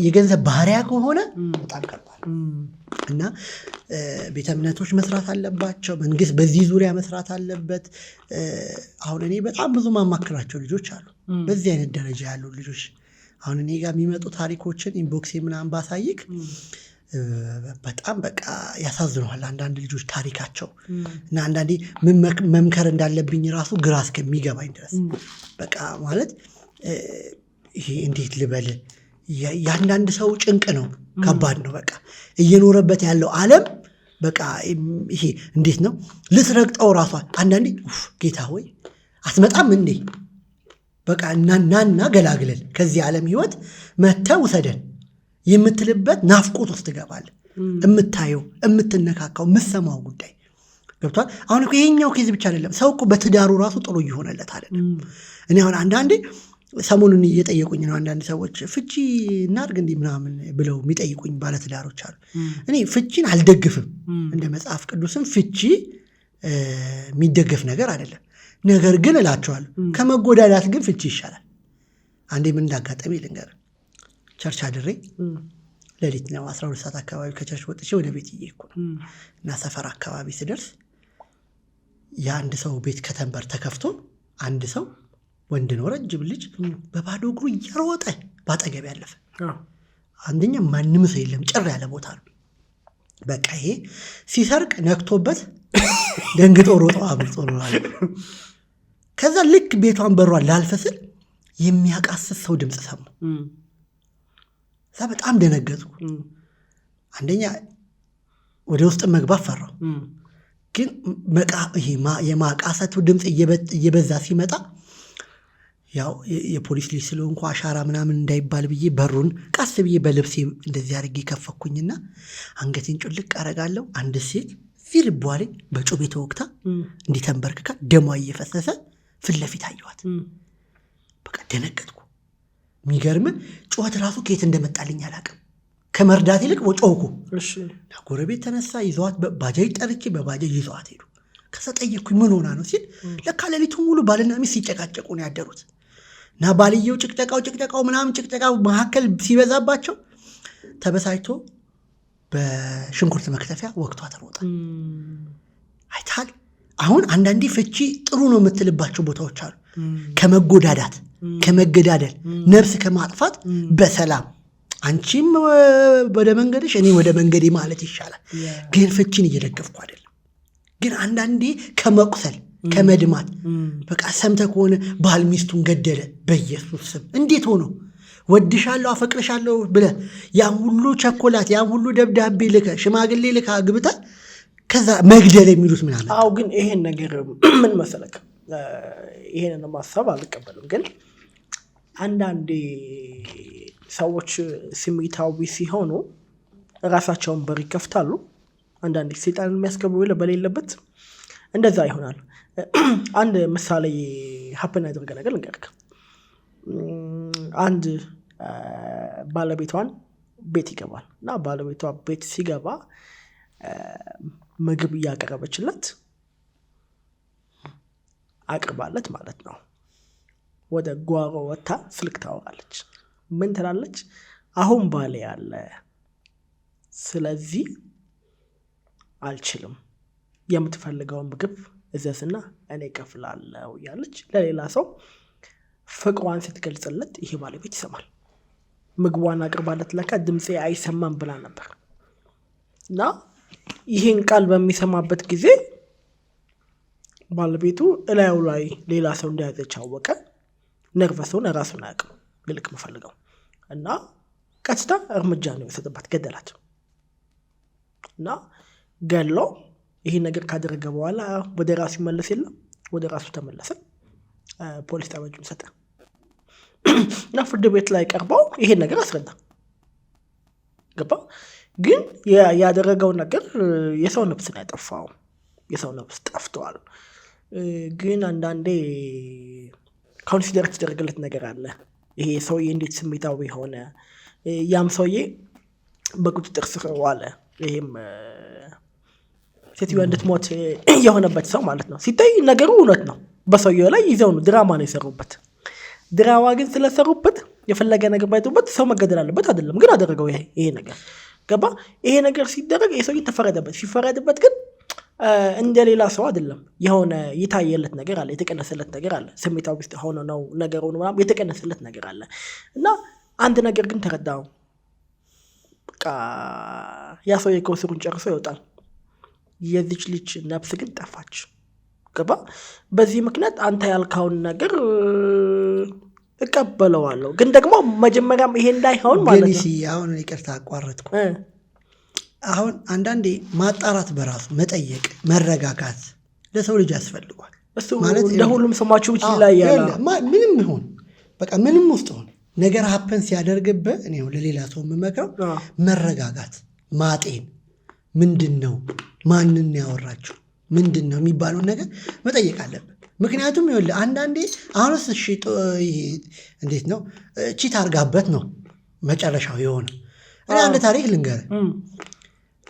የገንዘብ ባህሪያ ከሆነ በጣም ከባድ እና ቤተ እምነቶች መስራት አለባቸው መንግስት በዚህ ዙሪያ መስራት አለበት አሁን እኔ በጣም ብዙ ማማክራቸው ልጆች አሉ በዚህ አይነት ደረጃ ያሉ ልጆች አሁን እኔ ጋር የሚመጡ ታሪኮችን ኢንቦክስ ምናምን ባሳይክ በጣም በቃ ያሳዝነዋል አንዳንድ ልጆች ታሪካቸው እና አንዳንዴ መምከር እንዳለብኝ ራሱ ግራ እስከሚገባኝ ድረስ በቃ ማለት ይሄ እንዴት ልበል ያንዳንድ ሰው ጭንቅ ነው ከባድ ነው በቃ እየኖረበት ያለው ዓለም በቃ ይሄ እንዴት ነው ልትረግጠው ራሷ አንዳንዴ ጌታ ሆይ አትመጣም እንዴ በቃ እናና ገላግለን ከዚህ ዓለም ህይወት መተው ሰደን የምትልበት ናፍቆት ውስጥ ትገባለህ የምታየው የምትነካካው የምትሰማው ጉዳይ ገብቷል አሁን እኮ ይሄኛው ኬዝ ብቻ አይደለም ሰው እኮ በትዳሩ ራሱ ጥሩ እየሆነለት አይደለም እኔ አሁን አንዳንዴ ሰሞኑን እየጠየቁኝ ነው አንዳንድ ሰዎች ፍቺ እናድርግ እንዲህ ምናምን ብለው የሚጠይቁኝ ባለትዳሮች አሉ እኔ ፍቺን አልደግፍም እንደ መጽሐፍ ቅዱስም ፍቺ የሚደገፍ ነገር አይደለም ነገር ግን እላቸዋለሁ ከመጎዳዳት ግን ፍቺ ይሻላል አንዴ ምን እንዳጋጠመ ልንገር ቸርች አድሬ ሌሊት ነው 12 ሰዓት አካባቢ ከቸርች ወጥቼ ወደ ቤት እየሄድኩ ነው እና ሰፈር አካባቢ ስደርስ የአንድ ሰው ቤት ከተንበር ተከፍቶ አንድ ሰው ወንድ ነው ረጅም ልጅ በባዶ እግሩ እየሮጠ ባጠገብ ያለፈ አንደኛ ማንም ሰው የለም ጭር ያለ ቦታ ነው በቃ ይሄ ሲሰርቅ ነክቶበት ደንግጦ ሮጦ አብልጦ ነው ከዛ ልክ ቤቷን በሯን ላልፈስል የሚያቃስስ ሰው ድምጽ ሰሙ ዛ በጣም ደነገጥኩ አንደኛ ወደ ውስጥ መግባት ፈራው ግን ይሄ የማቃሰቱ ድምጽ እየበዛ ሲመጣ ያው የፖሊስ ልጅ ስለሆንኩ አሻራ ምናምን እንዳይባል ብዬ በሩን ቀስ ብዬ በልብሴ እንደዚህ አድርጌ ከፈኩኝና አንገቴን ጭልቅ አረጋለሁ አንድ ሴት ፊልቧ ላይ በጩቤ ተወግታ እንዲተንበርክካ ደሟ እየፈሰሰ ፊት ለፊት አየኋት በቃ ደነገጥኩ የሚገርም ጩኸት ራሱ ከየት እንደመጣልኝ አላውቅም ከመርዳት ይልቅ ወጮኩ እሺ ጎረቤት ተነሳ ይዘዋት ባጃጅ ጠርቼ በባጃጅ ይዘዋት ሄዱ ከዛ ጠየቅኩኝ ምን ሆና ነው ሲል ለካ ሌሊቱን ሙሉ ባልና ሚስት ሲጨቃጨቁ ነው ያደሩት እና ባልየው ጭቅጨቃው ምናምን ጭቅጨቃው መካከል ሲበዛባቸው ተበሳጭቶ በሽንኩርት መክተፊያ ወቅቷ ተሮጠ አይታል አሁን አንዳንዴ ፍቺ ጥሩ ነው የምትልባቸው ቦታዎች አሉ ከመጎዳዳት ከመገዳደል ነፍስ ከማጥፋት በሰላም አንቺም ወደ መንገድሽ እኔ ወደ መንገዴ ማለት ይሻላል ግን ፍቺን እየደገፍኩ አይደለም ግን አንዳንዴ ከመቁሰል ከመድማት በቃ ሰምተህ ከሆነ ባል ሚስቱን ገደለ በኢየሱስ ስም እንዴት ሆኖ ወድሻለሁ አፈቅርሻለሁ ብለህ ያን ሁሉ ቸኮላት ያን ሁሉ ደብዳቤ ልከ ሽማግሌ ልከ አግብታ ከዛ መግደል የሚሉት ምን አለ አው ግን ይሄን ነገር ምን መሰለክ ይሄንን ማሰብ አልቀበልም ግን አንዳንዴ ሰዎች ስሜታዊ ሲሆኑ ራሳቸውን በር ይከፍታሉ አንዳንዴ ሰይጣን የሚያስከብሩ በሌለበት እንደዛ ይሆናል አንድ ምሳሌ ሀፕን ያደረገ ነገር ልንገርክ አንድ ባለቤቷን ቤት ይገባል እና ባለቤቷ ቤት ሲገባ ምግብ እያቀረበችለት አቅርባለት ማለት ነው ወደ ጓሮ ወጣ ስልክ ታወራለች ምን ትላለች አሁን ባሌ ያለ ስለዚህ አልችልም የምትፈልገው ምግብ እዘዝና እኔ ከፍላለሁ ያለች ለሌላ ሰው ፍቅሯን ስትገልጽለት ይሄ ባለቤት ይሰማል ምግቧን አቅርባለት ለካ ድምጼ አይሰማም ብላ ነበር እና ይሄን ቃል በሚሰማበት ጊዜ ባለቤቱ እላዩ ላይ ሌላ ሰው እንደያዘች አወቀ ነርቨሱን ራሱን አያውቅም ልልክ መፈልገው እና ቀጥታ እርምጃ ነው የወሰደባት ገደላት እና ገሎ ይሄ ነገር ካደረገ በኋላ ወደ ራሱ ይመለስ የለም ወደ ራሱ ተመለሰ ፖሊስ ጣቢያውን ሰጠ እና ፍርድ ቤት ላይ ቀርበው ይሄ ነገር አስረዳ ገባ ግን ያደረገው ነገር የሰው ነፍስ ነው ያጠፋው የሰው ነፍስ ጠፍቷል ግን አንዳንዴ ኮንሲደር ተደረገለት ነገር አለ። ይሄ ሰውዬ እንዴት ስሜታዊ ሆነ፣ ያም ሰውዬ በቁጥጥር ስር ዋለ። ይሄም ሴትዮዋ እንድትሞት የሆነበት ሰው ማለት ነው። ሲታይ ነገሩ እውነት ነው። በሰውየው ላይ ይዘው ነው ድራማ ነው የሰሩበት። ድራማ ግን ስለሰሩበት የፈለገ ነገር ባይጡበት ሰው መገደል አለበት አይደለም፣ ግን አደረገው ይሄ ነገር ገባ። ይሄ ነገር ሲደረግ የሰውዬ ተፈረደበት። ሲፈረድበት ግን እንደ ሌላ ሰው አይደለም። የሆነ የታየለት ነገር አለ፣ የተቀነሰለት ነገር አለ። ስሜታዊ ውስጥ ሆኖ ነው ነገሩን ምናምን የተቀነሰለት ነገር አለ። እና አንድ ነገር ግን ተረዳው፣ በቃ ያ ሰውዬ ከውስሩን ጨርሶ ይወጣል። የዚች ልጅ ነፍስ ግን ጠፋች ገባ። በዚህ ምክንያት አንተ ያልካውን ነገር እቀበለዋለሁ፣ ግን ደግሞ መጀመሪያም ይሄ እንዳይሆን ማለት ነው። አሁን ይቅርታ አቋረጥኩ። አሁን አንዳንዴ ማጣራት በራሱ መጠየቅ፣ መረጋጋት ለሰው ልጅ ያስፈልጓል። እሱ ማለት ለሁሉም ሰማችሁ ብቻ ላይ ያለ ምንም ይሁን በቃ ምንም ውስጥ ሆነ ነገር ሀፐን ሲያደርግብህ እኔ ለሌላ ሰው የምመክረው መረጋጋት፣ ማጤን፣ ምንድን ነው ማንን ያወራችሁ ምንድን ነው የሚባለውን ነገር መጠየቅ አለብን። ምክንያቱም ይኸውልህ አንዳንዴ አሁንስ እሺ እንዴት ነው ቺት አርጋበት ነው መጨረሻው የሆነ። እኔ አንድ ታሪክ ልንገርህ።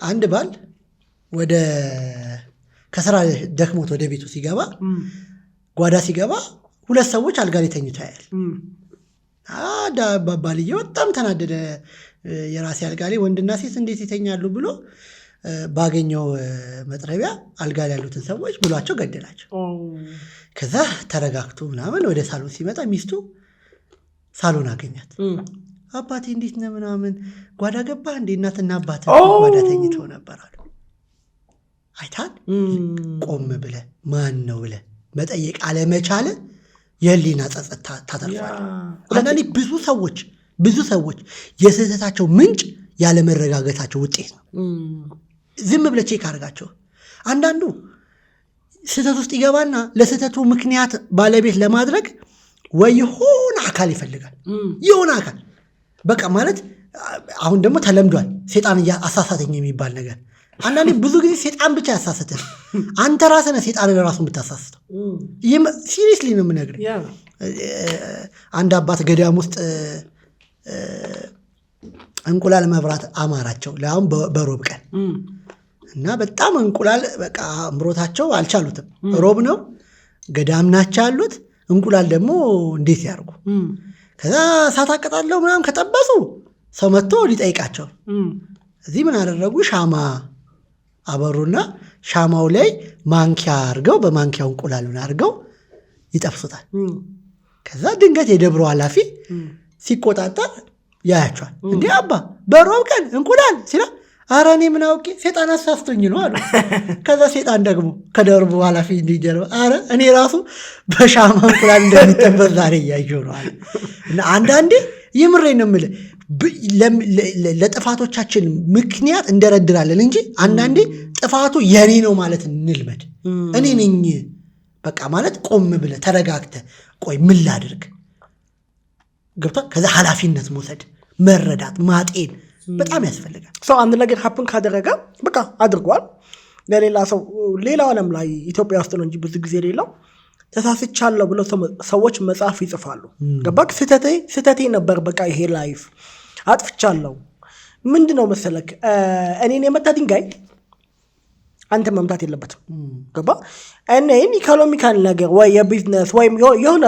አንድ ባል ወደ ከስራ ደክሞት ወደ ቤቱ ሲገባ ጓዳ ሲገባ ሁለት ሰዎች አልጋ ላይ ተኝተው ያያል። ባልየው በጣም ተናደደ። የራሴ አልጋ ላይ ወንድና ሴት እንዴት ይተኛሉ ብሎ ባገኘው መጥረቢያ አልጋ ላይ ያሉትን ሰዎች ብሏቸው ገደላቸው። ከዛ ተረጋግቶ ምናምን ወደ ሳሎን ሲመጣ ሚስቱ ሳሎን አገኛት። አባቴ እንዴት ነህ ምናምን ጓዳ ገባህ እንዴ? እናትና አባት ጓዳ ተኝተው ነበር አሉ። አይታል ቆም ብለህ ማን ነው ብለህ መጠየቅ አለመቻል የህሊና ጸጸት ታተርፋለህ። አንዳንዴ ብዙ ሰዎች የስህተታቸው ምንጭ ያለመረጋጋታቸው ውጤት ነው። ዝም ብለህ ቼክ አድርጋቸው። አንዳንዱ ስህተት ውስጥ ይገባና ለስህተቱ ምክንያት ባለቤት ለማድረግ ወይ የሆነ አካል ይፈልጋል። የሆነ አካል በቃ ማለት አሁን ደግሞ ተለምዷል ሴጣን አሳሳተኝ የሚባል ነገር። አንዳንዴ ብዙ ጊዜ ሴጣን ብቻ ያሳስተህ፣ አንተ ራስህ ነህ ሴጣንን ራሱን ብታሳስተው። ሲሪየስሊ ነው የምነግርህ። አንድ አባት ገዳም ውስጥ እንቁላል መብራት አማራቸው ለአሁን በሮብ ቀን እና በጣም እንቁላል በቃ አምሮታቸው አልቻሉትም። ሮብ ነው ገዳም ናቸው ያሉት። እንቁላል ደግሞ እንዴት ያርጉ? ከዛ እሳት አቀጣለው ምናምን ከጠበሱ ሰው መጥቶ ሊጠይቃቸው እዚህ ምን አደረጉ? ሻማ አበሩና ሻማው ላይ ማንኪያ አርገው በማንኪያው እንቁላሉን አርገው ይጠብሱታል። ከዛ ድንገት የደብሮ ኃላፊ ሲቆጣጠር ያያቸዋል። እንዴ አባ በሮብ ቀን እንቁላል ሲላ፣ ኧረ እኔ ምን አውቄ ሴጣን አሳስቶኝ ነው አሉ። ከዛ ሴጣን ደግሞ ከደርቡ ኃላፊ እንዲጀርባ፣ ኧረ እኔ ራሱ በሻማ እንቁላል እንደሚጠበስ ዛሬ እያየሁ ነው አለ። እና አንዳንዴ የምሬን ነው የምልህ ለጥፋቶቻችን ምክንያት እንደረድራለን እንጂ አንዳንዴ ጥፋቱ የኔ ነው ማለት እንልመድ። እኔ ነኝ በቃ ማለት ቆም ብለህ ተረጋግተህ ቆይ ምን ላድርግ ገብቷል። ከዛ ኃላፊነት መውሰድ፣ መረዳት፣ ማጤን በጣም ያስፈልጋል። ሰው አንድ ነገር ሀፕን ካደረገ በቃ አድርጓል። ለሌላ ሰው ሌላው ዓለም ላይ ኢትዮጵያ ውስጥ ነው እንጂ ብዙ ጊዜ ሌላው ተሳስቻለሁ ብለው ሰዎች መጽሐፍ ይጽፋሉ። ገባክ? ስህተቴ ነበር በቃ ይሄ ላይፍ አጥፍቻለሁ። ምንድነው መሰለክ እኔን የመታ ድንጋይ አንተ መምታት የለበትም። ገባ? እኔን ኢኮኖሚካል ነገር ወይ የቢዝነስ ወይም የሆነ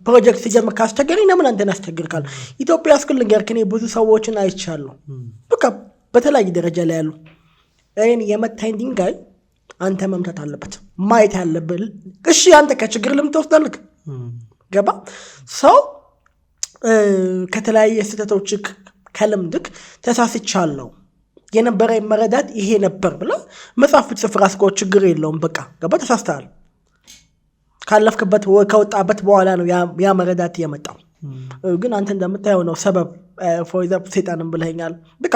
ፕሮጀክት ሲጀምር ካስቸገረኝ ለምን አንተን ያስቸግርካል? ኢትዮጵያ ውስጥ ልንገርክ እኔ ብዙ ሰዎችን አይቻለሁ። በቃ በተለያየ ደረጃ ላይ ያሉ እኔን የመታኝ ድንጋይ አንተ መምታት አለበት ማየት ያለብህ። እሺ አንተ ከችግር ልምድ ትወስዳለህ። ገባ? ሰው ከተለያየ ስህተቶች ከልምድክ ተሳስቻለሁ የነበረ መረዳት ይሄ ነበር ብላ መጽሐፍ ብትጽፍ ራስህ ችግር የለውም። በቃ ገባ? ተሳስተሃል ካለፍክበት ከወጣበት በኋላ ነው ያ መረዳት የመጣው። ግን አንተ እንደምታየው ነው ሰበብ ፎይዛፕ ሴጣንም ብለኛል። በቃ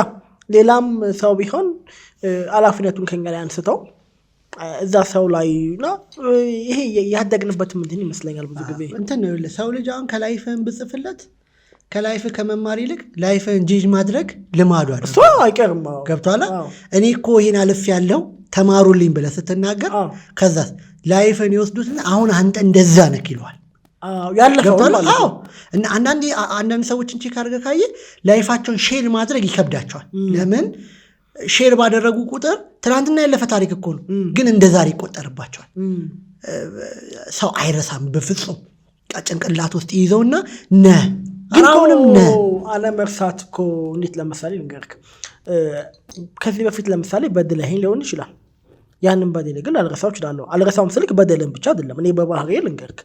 ሌላም ሰው ቢሆን ኃላፊነቱን ከኛ ላይ አንስተው እዛ ሰው ላይ ነው። ይሄ ያደግንበት ምንድን ይመስለኛል ብዙ ጊዜ እንትን ነው ሰው ልጅ አሁን ከላይፍህን ብጽፍለት ከላይፍ ከመማር ይልቅ ላይፍን ጂጅ ማድረግ ልማዱ አይደል? እሱ አይቀርም። ገብቷል። እኔ እኮ ይሄን አልፍ ያለው ተማሩልኝ ብለህ ስትናገር ከዛ ላይፍን ይወስዱትና አሁን አንተ እንደዛ ነህ ይለዋል። ያለፈው ማለት ነው። እና አንዳንድ ሰዎችን ቼክ አድርገህ ካየህ ላይፋቸውን ሼር ማድረግ ይከብዳቸዋል። ለምን? ሼር ባደረጉ ቁጥር ትናንትና ያለፈ ታሪክ እኮ ነው፣ ግን እንደ ዛሬ ይቆጠርባቸዋል። ሰው አይረሳም በፍጹም። ጭንቅላት ውስጥ ይዘውና ግን አሁንም አለመርሳት እኮ እንዴት ለምሳሌ ልንገርክ፣ ከዚህ በፊት ለምሳሌ በድለኸኝ ሊሆን ይችላል። ያንን በደል ግን አልረሳው እችላለሁ። አልረሳውም ስልክ በደልን ብቻ አይደለም። እኔ በባህሪዬ ልንገርክ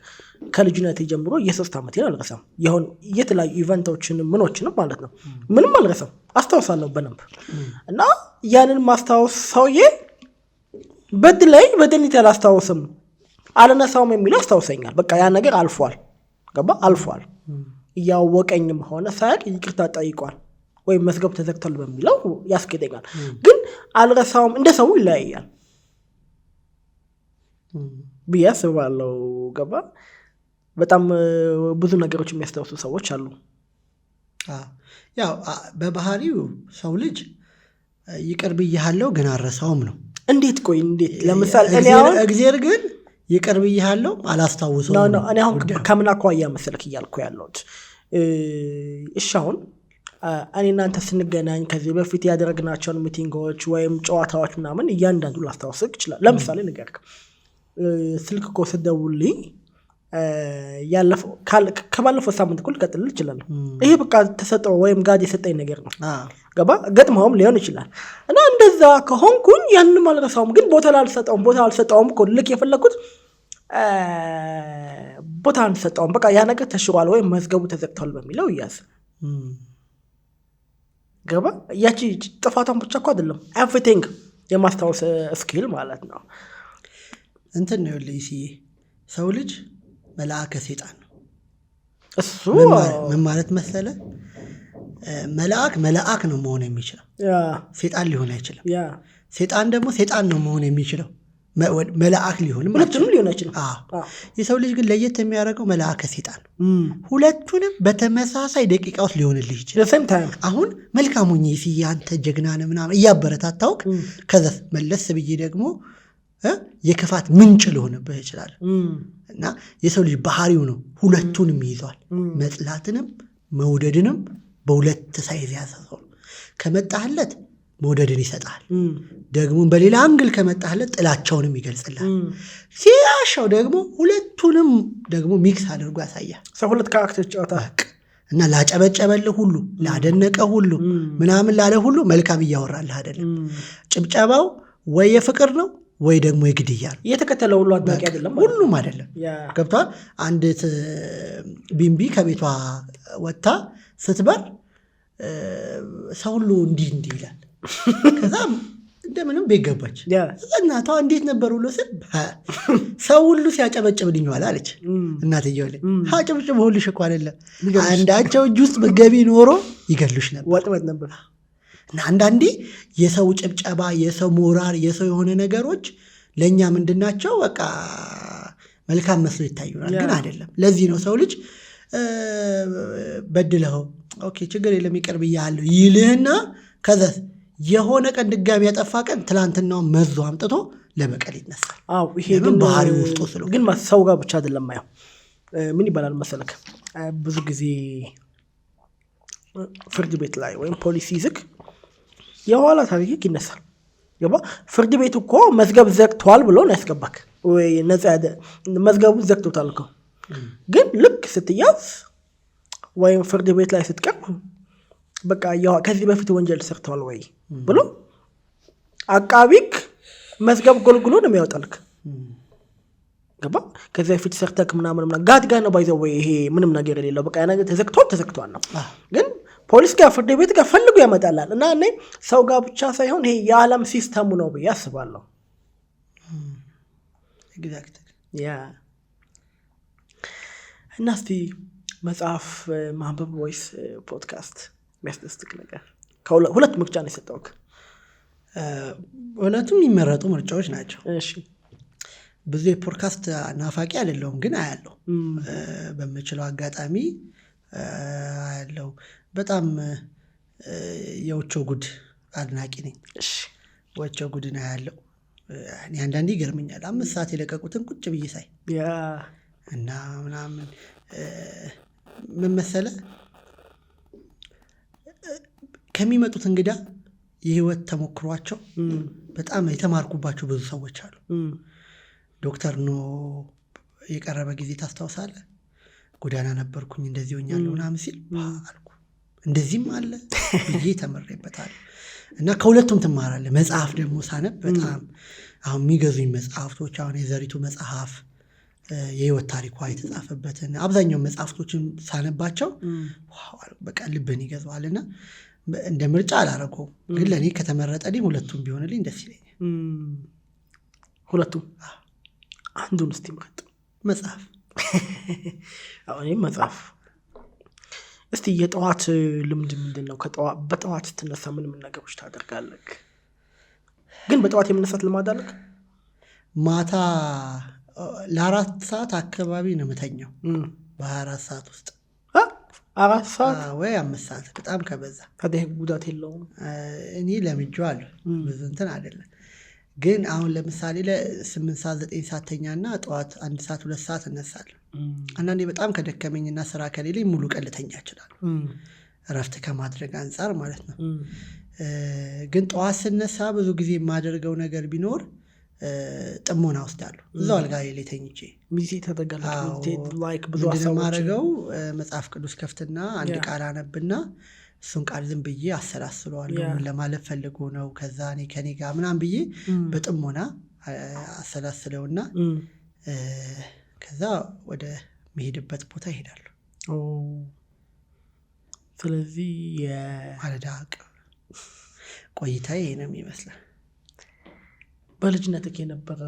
ከልጅነቴ ጀምሮ የ3 ዓመቴን አልረሳም። ይሁን የተለያዩ ኢቨንቶችን ምኖችንም ማለት ነው ምንም አልረሳም፣ አስታውሳለሁ በደንብ። እና ያንን ማስታወስ ሰውዬ በድለኝ በደልኝ አላስታውስም አልነሳውም የሚለው አስታውሰኛል። በቃ ያ ነገር አልፏል፣ ገባ አልፏል። እያወቀኝም ሆነ ሳያቅ ይቅርታ ጠይቋል ወይም መዝገብ ተዘግቷል በሚለው ያስኬደኛል። ግን አልረሳውም እንደ ሰው ይለያያል ብዬ አስባለሁ። ገባ? በጣም ብዙ ነገሮች የሚያስታውሱ ሰዎች አሉ። ያው በባህሪው ሰው ልጅ ይቅር ብያለሁ ግን አልረሳውም ነው። እንዴት? ቆይ እንዴት? ለምሳሌ እግዚአብሔር ግን ይቅር ብያለሁ አላስታውሰውም ነው። እኔ አሁን ከምን አኳያ መሰለክ እያልኩ ያለሁት፣ እሺ አሁን እኔ እናንተ ስንገናኝ ከዚህ በፊት ያደረግናቸውን ሚቲንጎች ወይም ጨዋታዎች ምናምን እያንዳንዱ ላስታውስክ ይችላል። ለምሳሌ ንገርክ ስልክ እኮ ስደውልኝ ከባለፈው ሳምንት እኮ ልቀጥልል ይችላል። ይሄ በቃ ተሰጠው ወይም ጋድ የሰጠኝ ነገር ነው። ገባ? ገጥመውም ሊሆን ይችላል። እና እንደዛ ከሆንኩኝ ያንንም አልረሳውም፣ ግን ቦታ አልሰጠውም እኮ ልክ የፈለግኩት ቦታ አልሰጠውም። በቃ ያ ነገር ተሽሯል ወይም መዝገቡ ተዘግቷል በሚለው እያዝ ገባ? ያቺ ጥፋቷን ብቻ እኮ አይደለም ኤቭሪቲንግ የማስታወስ ስኪል ማለት ነው። እንትን ነው ልይሲ ሰው ልጅ መልአከ ሰይጣን ነው። እሱ ምን ማለት መሰለ? መልአክ ነው መሆን የሚችለው፣ ሰይጣን ሊሆን አይችልም። ሰይጣን ደግሞ ሰይጣን ነው መሆን የሚችለው፣ መልአክ ሊሆንም አይችልም። የሰው ልጅ ግን ለየት የሚያደርገው መልአከ ሰይጣን ነው። ሁለቱንም በተመሳሳይ ደቂቃ ውስጥ ሊሆንልህ ይችላል። አሁን መልካም ሆኜ አንተ ጀግና ነህ ምናምን እያበረታታውክ ከዛ መለስ ብዬ ደግሞ የክፋት ምንጭ ሊሆንብህ ይችላል። እና የሰው ልጅ ባህሪው ነው ሁለቱንም ይይዟል። መጥላትንም መውደድንም በሁለት ሳይዝ ያዘው። ከመጣህለት መውደድን ይሰጣል፣ ደግሞ በሌላ አንግል ከመጣህለት ጥላቻውንም ይገልጽልሃል። ሲያሻው ደግሞ ሁለቱንም ደግሞ ሚክስ አድርጎ ያሳያል። ሰው ሁለት ካራክተር ጨዋታ እና ላጨበጨበልህ ሁሉ ላደነቀ ሁሉ ምናምን ላለ ሁሉ መልካም እያወራልህ አይደለም። ጭብጨባው ወይ የፍቅር ነው ወይ ደግሞ የግድያ ነው። የተከተለው ሁሉ አድናቂ አይደለም፣ ሁሉም አይደለም። ገብቷል? አንዲት ቢምቢ ከቤቷ ወጥታ ስትበር ሰው ሁሉ እንዲህ ይላል። ከዛም እንደምንም ቤት ገባች። እናቷ እንዴት ነበር ብሎ ስል ሰው ሁሉ ሲያጨበጭብልኝ ዋለ አለች። እናትየው ላይ አጨብጭብ ሁልሽ እኮ አይደለም አንዳቸው እጅ ውስጥ በገቢ ኖሮ ይገሉሽ ነበር፣ ወጥመድ ነበር። እና አንዳንዴ የሰው ጭብጨባ፣ የሰው ሞራል፣ የሰው የሆነ ነገሮች ለእኛ ምንድናቸው? በቃ መልካም መስሎ ይታዩናል፣ ግን አይደለም። ለዚህ ነው ሰው ልጅ በድለው ኦኬ ችግር የለም ይቅር ብያለሁ ይልህና ከዛ የሆነ ቀን ድጋሚ ያጠፋ ቀን ትላንትናው መዞ አምጥቶ ለበቀል ይነሳል። ይሄ ግን ባህሪ ውስጡ ስለሆነ ግን ሰው ጋር ብቻ አይደለም። ያው ምን ይባላል መሰለክ፣ ብዙ ጊዜ ፍርድ ቤት ላይ ወይም ፖሊስ ይዝክ የኋላ ታሪክ ይነሳል። ገባ? ፍርድ ቤት እኮ መዝገብ ዘግቷል ብሎ ነው ያስገባክ ወይ ነፃ መዝገቡ ዘግቶታል እኮ። ግን ልክ ስትያዝ ወይም ፍርድ ቤት ላይ ስትቀርብ በቃ ከዚህ በፊት ወንጀል ሰርተዋል ወይ ብሎ አቃቢክ መዝገብ ጎልጉሎ ነው የሚያወጣልክ። ገባ? ከዚህ በፊት ሰርተክ ምናምን ጋድ ነው ባይዘው ወይ ይሄ ምንም ነገር የሌለው በቃ ያ ነገር ተዘግቷል ነው። ግን ፖሊስ ጋር ፍርድ ቤት ጋር ፈልጎ ያመጣላል። እና እኔ ሰው ጋር ብቻ ሳይሆን ይሄ የዓለም ሲስተሙ ነው ብዬ አስባለሁ። እና እስቲ መጽሐፍ ማንበብ ወይስ ፖድካስት የሚያስደስትክ ነገር? ሁለት ምርጫ ነው የሰጠውክ። ሁለቱም የሚመረጡ ምርጫዎች ናቸው። እሺ፣ ብዙ የፖድካስት ናፋቂ አይደለሁም፣ ግን አያለሁ በምችለው አጋጣሚ አያለሁ። በጣም የወቾ ጉድ አድናቂ ነኝ። እሺ፣ ወቾ ጉድን አያለሁ። እኔ አንዳንዴ ይገርመኛል 5 ሰዓት የለቀቁትን ቁጭ ብዬ ሳይ እና ምናምን ምን መሰለህ ከሚመጡት እንግዳ የህይወት ተሞክሯቸው በጣም የተማርኩባቸው ብዙ ሰዎች አሉ። ዶክተር ኖ የቀረበ ጊዜ ታስታውሳለህ? ጎዳና ነበርኩኝ እንደዚህ ሆኛለሁ ምናምን ሲል አልኩ እንደዚህም አለ ብዬ ተመሬበታለሁ። እና ከሁለቱም ትማራለህ። መጽሐፍ ደግሞ ሳነብ በጣም አሁን የሚገዙኝ መጽሐፍቶች አሁን የዘሪቱ መጽሐፍ የህይወት ታሪኳ የተጻፈበትን አብዛኛው መጽሐፍቶችን ሳነባቸው በቃ ልብን ይገዛዋልና እንደ ምርጫ አላረገውም፣ ግን ለእኔ ከተመረጠልኝ ሁለቱም ቢሆንልኝ ደስ ይለኛል። ሁለቱም አንዱን እስቲ ምረጥ። መጽሐፍ አሁን መጽሐፍ እስቲ የጠዋት ልምድ ምንድን ነው? በጠዋት ስትነሳ ምን ነገሮች ታደርጋለህ? ግን በጠዋት የምነሳት ልማድ አለህ? ማታ ለ4 ሰዓት አካባቢ ነው የምተኛው በ24 ሰዓት ውስጥ 4 ሰዓት ወይ 5 ሰዓት በጣም ከበዛ። ታዲያ ጉዳት የለውም? እኔ ለምጄዋለሁ ብዙ እንትን አይደለም። ግን አሁን ለምሳሌ ለ8 ሰዓት 9 ሰዓት ተኛና ጠዋት 1 ሰዓት 2 ሰዓት እነሳለሁ። አንዳንዴ በጣም ከደከመኝና ስራ ከሌለኝ ሙሉ ቀን ልተኛ እችላለሁ፣ እረፍት ከማድረግ አንጻር ማለት ነው። ግን ጠዋት ስነሳ ብዙ ጊዜ የማደርገው ነገር ቢኖር ጥሞና ወስዳለሁ እዛው አልጋ ላይ ተኝቼ። ሚዚት ተደጋግላይክ ብዙ ማረገው መጽሐፍ ቅዱስ ከፍትና አንድ ቃል አነብና እሱን ቃል ዝም ብዬ አሰላስለዋለሁ። ምን ለማለት ፈልጎ ነው ከዛ እኔ ከኔ ጋር ምናምን ብዬ በጥሞና አሰላስለውና ከዛ ወደ መሄድበት ቦታ ይሄዳለሁ። ስለዚህ የማለዳ ቆይታዬ ነው የሚመስለው። በልጅነትህ የነበረ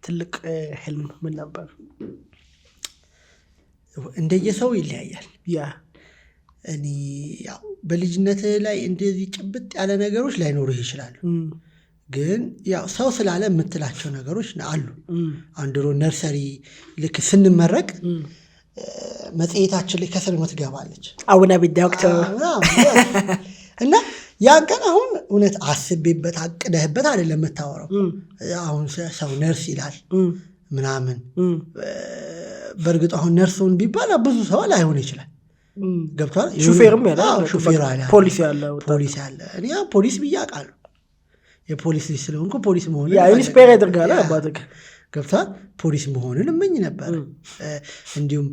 ትልቅ ህልም ምን ነበር? እንደየሰው ይለያያል። እኔ ያው በልጅነት ላይ እንደዚህ ጭብጥ ያለ ነገሮች ላይኖርህ ይችላሉ። ግን ያው ሰው ስላለ የምትላቸው ነገሮች አሉ። አንድሮ ነርሰሪ ልክ ስንመረቅ መጽሔታችን ላይ ከስር ትገባለች አቡነ ዶክተር እና ያን ቀን አሁን እውነት አስቤበት አቅደህበት አይደለም የምታወራው። አሁን ሰው ነርስ ይላል ምናምን። በእርግጥ አሁን ነርሱን ቢባል ብዙ ሰው ላይሆን ይችላል። ገብቷል። ሹፌርም ያለ ሹፌር አለ፣ ፖሊስ ያለ እኔ ፖሊስ ብዬ አውቃለሁ። የፖሊስ ልጅ ስለሆንኩ ፖሊስ መሆን ኢንስፓየር ያደርጋል። አባትህ ገብቷል። ፖሊስ መሆንን እመኝ ነበር። እንዲሁም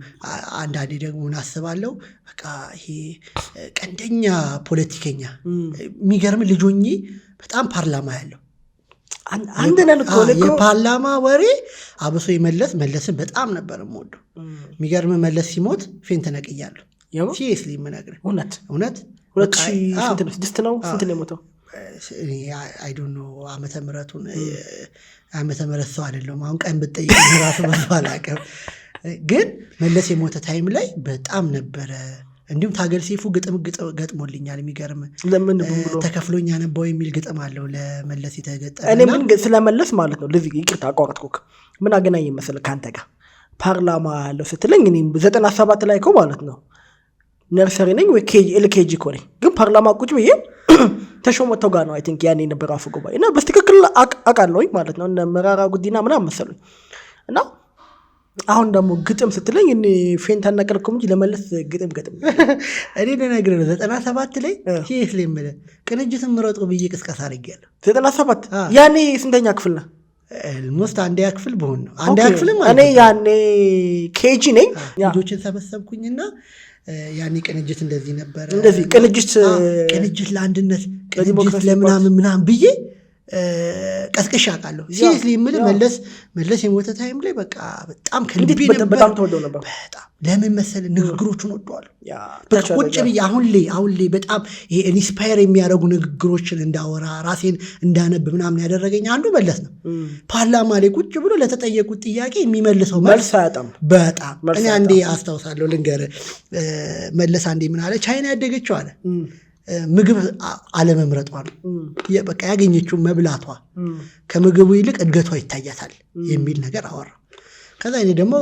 አንዳንዴ ደግሞ እናስባለሁ በቃ ይሄ ቀንደኛ ፖለቲከኛ የሚገርም ልጆኜ በጣም ፓርላማ ያለው የፓርላማ ወሬ አብሶ መለስን በጣም ነበር የምወደው። የሚገርም መለስ ሲሞት ፌን ተነቅያለሁ። ሲሪየስሊ የምነግርህ እውነት 2006 ነው። ስንት ነው የሞተው? አይ ዶንት ኖ ዓመተ ምህረቱን ዓመተ ምህረት ሰው አይደለም። አሁን ቀን ብትጠይቅ ራሱ በሱ አላውቅም። ግን መለስ የሞተ ታይም ላይ በጣም ነበረ። እንዲሁም ታገል ሴፉ ግጥም ገጥሞልኛል። የሚገርም ለምን ተከፍሎኛ ነባው የሚል ግጥም አለው ለመለስ የተገጠመ። እኔ ምን ስለመለስ ማለት ነው ለዚህ ይቅርታ አቋረጥኩክ። ምን አገናኝ መሰለህ ካንተ ጋር ፓርላማ ያለው ስትለኝ እኔ 97 ላይ እኮ ማለት ነው ነርሰሪ ነኝ ወይ ኤልኬጂ እኮ ነኝ። ግን ፓርላማ ቁጭ ብዬ ተሾመተው ጋር ነው አይ ቲንክ ያኔ ነበር አፈ ጉባኤ እና በትክክል አውቃለሁኝ ማለት ነው። እነ መራራ ጉዲና ምናምን መሰሉኝ። እና አሁን ደግሞ ግጥም ስትለኝ እኔ ፌንታ እናቀልኩም እንጂ ለመለስ ግጥም እኔ ልነግርህ ነው 97 ላይ ሲስ ላይ ማለት ቅንጅትን ምረጡ ብዬ ቅስቀሳ አድርጌያለሁ። 97 ያኔ ስንተኛ ክፍል ነው? ሞስት አንደኛ ክፍል በሆን ነው። አንደኛ ክፍል ማለት እኔ ያኔ ኬጂ ነኝ። ልጆችን ሰበሰብኩኝና ያኔ ቅንጅት እንደዚህ ነበር። እንደዚህ ቅንጅት ለአንድነት ቅንጅት ለምናምን ምናምን ብዬ ቀስቅሻ አውቃለሁ። ሲሪየስሊ የምልህ መለስ የሞተ ታይም ላይ በቃ በጣም ከልቤ ነበር። በጣም ተወደው ነበር። በጣም ለምን መሰለህ ንግግሮቹን ወደዋለሁ። ቁጭ ብዬ አሁን ላይ በጣም ይሄ ኢንስፓየር የሚያደርጉ ንግግሮችን እንዳወራ ራሴን እንዳነብ ምናምን ያደረገኝ አንዱ መለስ ነው። ፓርላማ ላይ ቁጭ ብሎ ለተጠየቁት ጥያቄ የሚመልሰው መልስ አያጣም። በጣም እኔ አንዴ አስታውሳለሁ ልንገርህ። መለስ አንዴ ምን አለ? ቻይና ያደገችው አለ ምግብ አለመምረጧ ነው። በቃ ያገኘችው መብላቷ ከምግቡ ይልቅ እድገቷ ይታያታል የሚል ነገር አወራ። ከዛ እኔ ደግሞ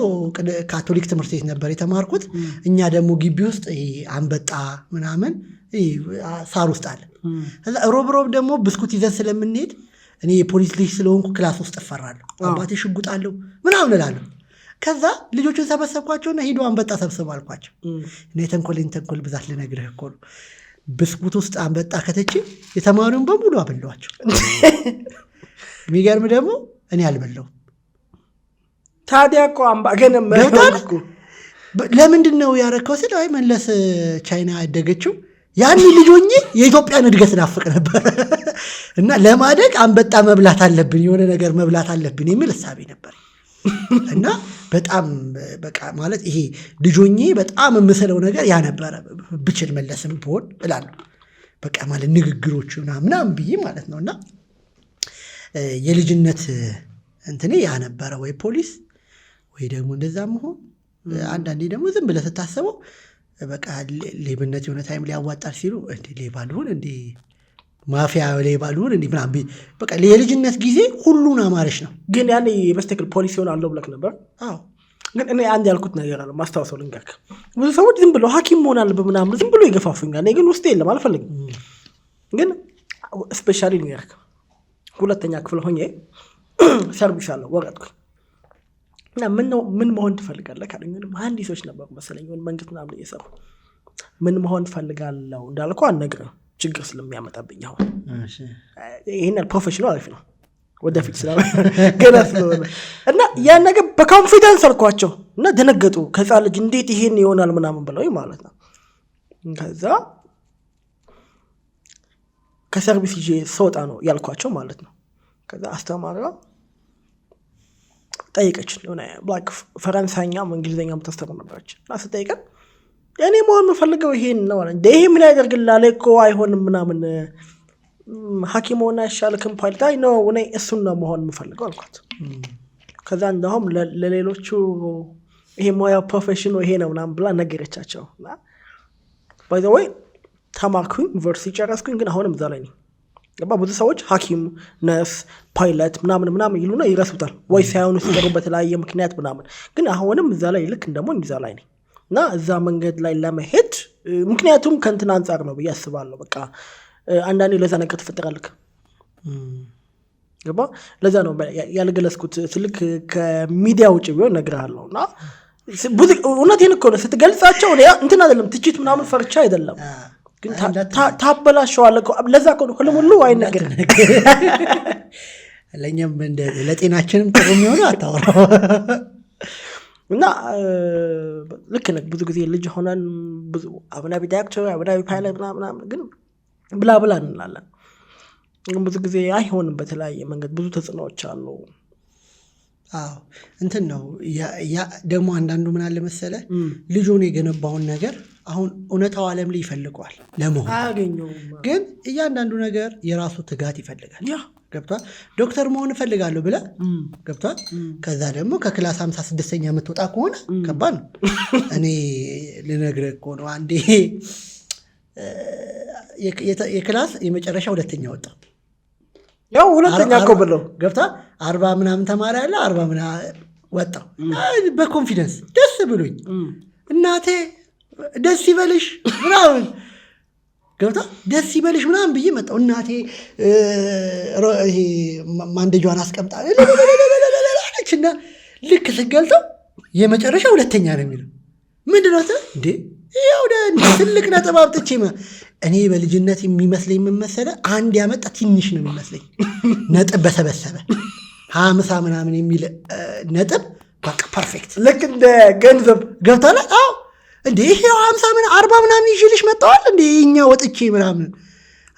ካቶሊክ ትምህርት ቤት ነበር የተማርኩት። እኛ ደግሞ ግቢ ውስጥ አንበጣ ምናምን ሳር ውስጥ አለ። ከዛ ሮብ ደግሞ ብስኩት ይዘን ስለምንሄድ እኔ የፖሊስ ልጅ ስለሆንኩ ክላስ ውስጥ እፈራለሁ። አባቴ ሽጉጥ አለው ምናምን እላለሁ። ከዛ ልጆቹን ሰበሰብኳቸውና ሂዱ አንበጣ ሰብስቡ አልኳቸው። እኔ ተንኮል ብዛት ልነግርህ እኮ ነው። ብስኩት ውስጥ አንበጣ ከተች የተማሪውን በሙሉ አበላኋቸው። የሚገርም ደግሞ እኔ አልበላሁም። ታዲያ እኮ አምባገነን እኮ ለምንድን ነው ያረከው ስል አይ መለስ ቻይና ያደገችው ያን ልጅ ሆኜ የኢትዮጵያን እድገት ናፍቅ ነበር እና ለማደግ አንበጣ መብላት አለብን የሆነ ነገር መብላት አለብን የሚል እሳቤ ነበር። እና በጣም በቃ ማለት ይሄ ልጅ ሆኜ በጣም የምስለው ነገር ያ ነበረ። ብችል መለስም ብሆን እላለሁ በቃ ማለት ንግግሮቹ ምናምን ብዬ ማለት ነው። እና የልጅነት እንትኔ ያ ነበረ ወይ ፖሊስ ወይ ደግሞ እንደዛ መሆን። አንዳንዴ ደግሞ ዝም ብለህ ስታስበው በቃ ሌብነት የሆነ ታይም ሊያዋጣል ሲሉ እንዴ ሌባ ልሁን እንዴ ማፊያ ሌባ ልሁን እንዴ ምናምን በቃ የልጅነት ጊዜ ሁሉን አማረሽ ነው። ግን ያኔ በስተክል ፖሊስ ይሆን አለው ብለክ ነበር? አዎ። ግን እኔ አንድ ያልኩት ነገር አለ ማስታወሰው ልንገርክ። ብዙ ሰዎች ዝም ብሎ ሐኪም መሆን አለበት ምናምን ዝም ብሎ ይገፋፉኛል። እኔ ግን ውስጤ የለም አልፈልግም። ግን ስፔሻሊ ልንገርክ ሁለተኛ ክፍል ሆኜ ሰርቪስ አለው ወረድኩኝ እና ምን መሆን ትፈልጋለህ ካለኝ መሐንዲሶች ነበሩ መሰለኝ ወይ መንግስት ምናምን እየሰሩ ምን መሆን ትፈልጋለሁ እንዳልኩ አልነግርህም ችግር ስለሚያመጣብኝ። አሁን ይሄን ፕሮፌሽናል አሪፍ ነው ወደፊት ስለሆነ ገና ስለሆነ እና ያን ነገር በኮንፊደንስ አልኳቸው እና ደነገጡ። ከዛ ልጅ እንዴት ይሄን ይሆናል ምናምን ብለው ማለት ነው። ከዛ ከሰርቪስ ይዤ ስወጣ ነው ያልኳቸው ማለት ነው። ከዛ አስተማሪዋ ጠይቀችን ሆነ ብላክ ፈረንሳይኛም እንግሊዘኛም ተስተምር ነበረች እና ስጠይቀን እኔ መሆን የምፈልገው ይሄን ነው አለ። ይሄ ምን ያደርግልሃል እኮ አይሆንም ምናምን ሐኪም ሆነ አይሻልክም ፓይለት አይ ነው እኔ እሱን ነው መሆን የምፈልገው አልኳት። ከዛ እንደውም ለሌሎቹ ይሄ ሙያ ፕሮፌሽኑ ይሄ ነው ምናምን ብላ ነገረቻቸው። እና ባይ ዘ ወይ ተማርኩኝ ዩኒቨርሲቲ ጨረስኩኝ። ግን አሁንም እዛ ላይ ነኝ። ብዙ ሰዎች ሐኪም ነርስ ፓይለት ምናምን ይሉና ይረሱታል ወይ ሳይሆኑ ሲቀሩ በተለያየ ምክንያት ምናምን። ግን አሁንም እዛ ላይ ልክ እንደሞኝ እዛ ላይ ነኝ እና እዛ መንገድ ላይ ለመሄድ ምክንያቱም ከእንትን አንጻር ነው ብዬ አስባለሁ። በቃ አንዳንዴ ለዛ ነገር ትፈጠራለህ ገባ። ለዛ ነው ያልገለጽኩት ስልክ ከሚዲያ ውጭ ቢሆን እነግርሃለሁ። እና ብዙ እውነቴን እኮ ነው ስትገልጻቸው እንትን አይደለም ትችት ምናምን ፈርቻ አይደለም ግን ታበላሸዋለህ። ለዛ እኮ ነው ሁሉም ሁሉ አይነገርም። ለእኛም ለጤናችንም ጥሩ የሚሆነው አታወራው። እና ልክ ነህ። ብዙ ጊዜ ልጅ ሆነን ብዙ አብናቢ ዳክተር አብናቢ ፓይለት ምናምን ግን ብላ እንላለን። ግን ብዙ ጊዜ አይሆንም። በተለያየ መንገድ ብዙ ተጽዕኖዎች አሉ። አዎ እንትን ነው ደግሞ አንዳንዱ ምን አለ መሰለህ ልጁን የገነባውን ነገር አሁን እውነታው ዓለም ላይ ይፈልገዋል ለመሆን አያገኘውም። ግን እያንዳንዱ ነገር የራሱ ትጋት ይፈልጋል። ገብቷል። ዶክተር መሆን እፈልጋለሁ ብለህ ገብቷል። ከዛ ደግሞ ከክላስ 56ኛ የምትወጣ ከሆነ ከባድ ነው። እኔ ልነግርህ እኮ ነው አንዴ የክላስ የመጨረሻ ሁለተኛ ወጣ። ያው ሁለተኛ እኮ ብለው ገብቷል። 40 ምናምን ተማሪ ያለ 40 ምናምን ወጣው በኮንፊደንስ ደስ ብሎኝ እናቴ ደስ ይበልሽ ምናምን ገብታ ደስ ይበልሽ ምናምን ብዬ መጣሁ። እናቴ ይሄ ማንደጇን አስቀምጣ እና ልክ ስገልጠው የመጨረሻ ሁለተኛ ነው የሚለው። ምንድነው እንዴ ያው ትልቅ ነጥብ አምጥቼ እኔ በልጅነት የሚመስለኝ የምመሰለ አንድ ያመጣ ትንሽ ነው የሚመስለኝ ነጥብ በሰበሰበ 50 ምናምን የሚል ነጥብ በቃ ፐርፌክት ልክ እንደ ገንዘብ ገብታለ። አዎ እንዴ ይሄው 50 ምናምን 40 ምናምን ይዤልሽ መጣዋል እንዴ እኛ ወጥቼ ምናምን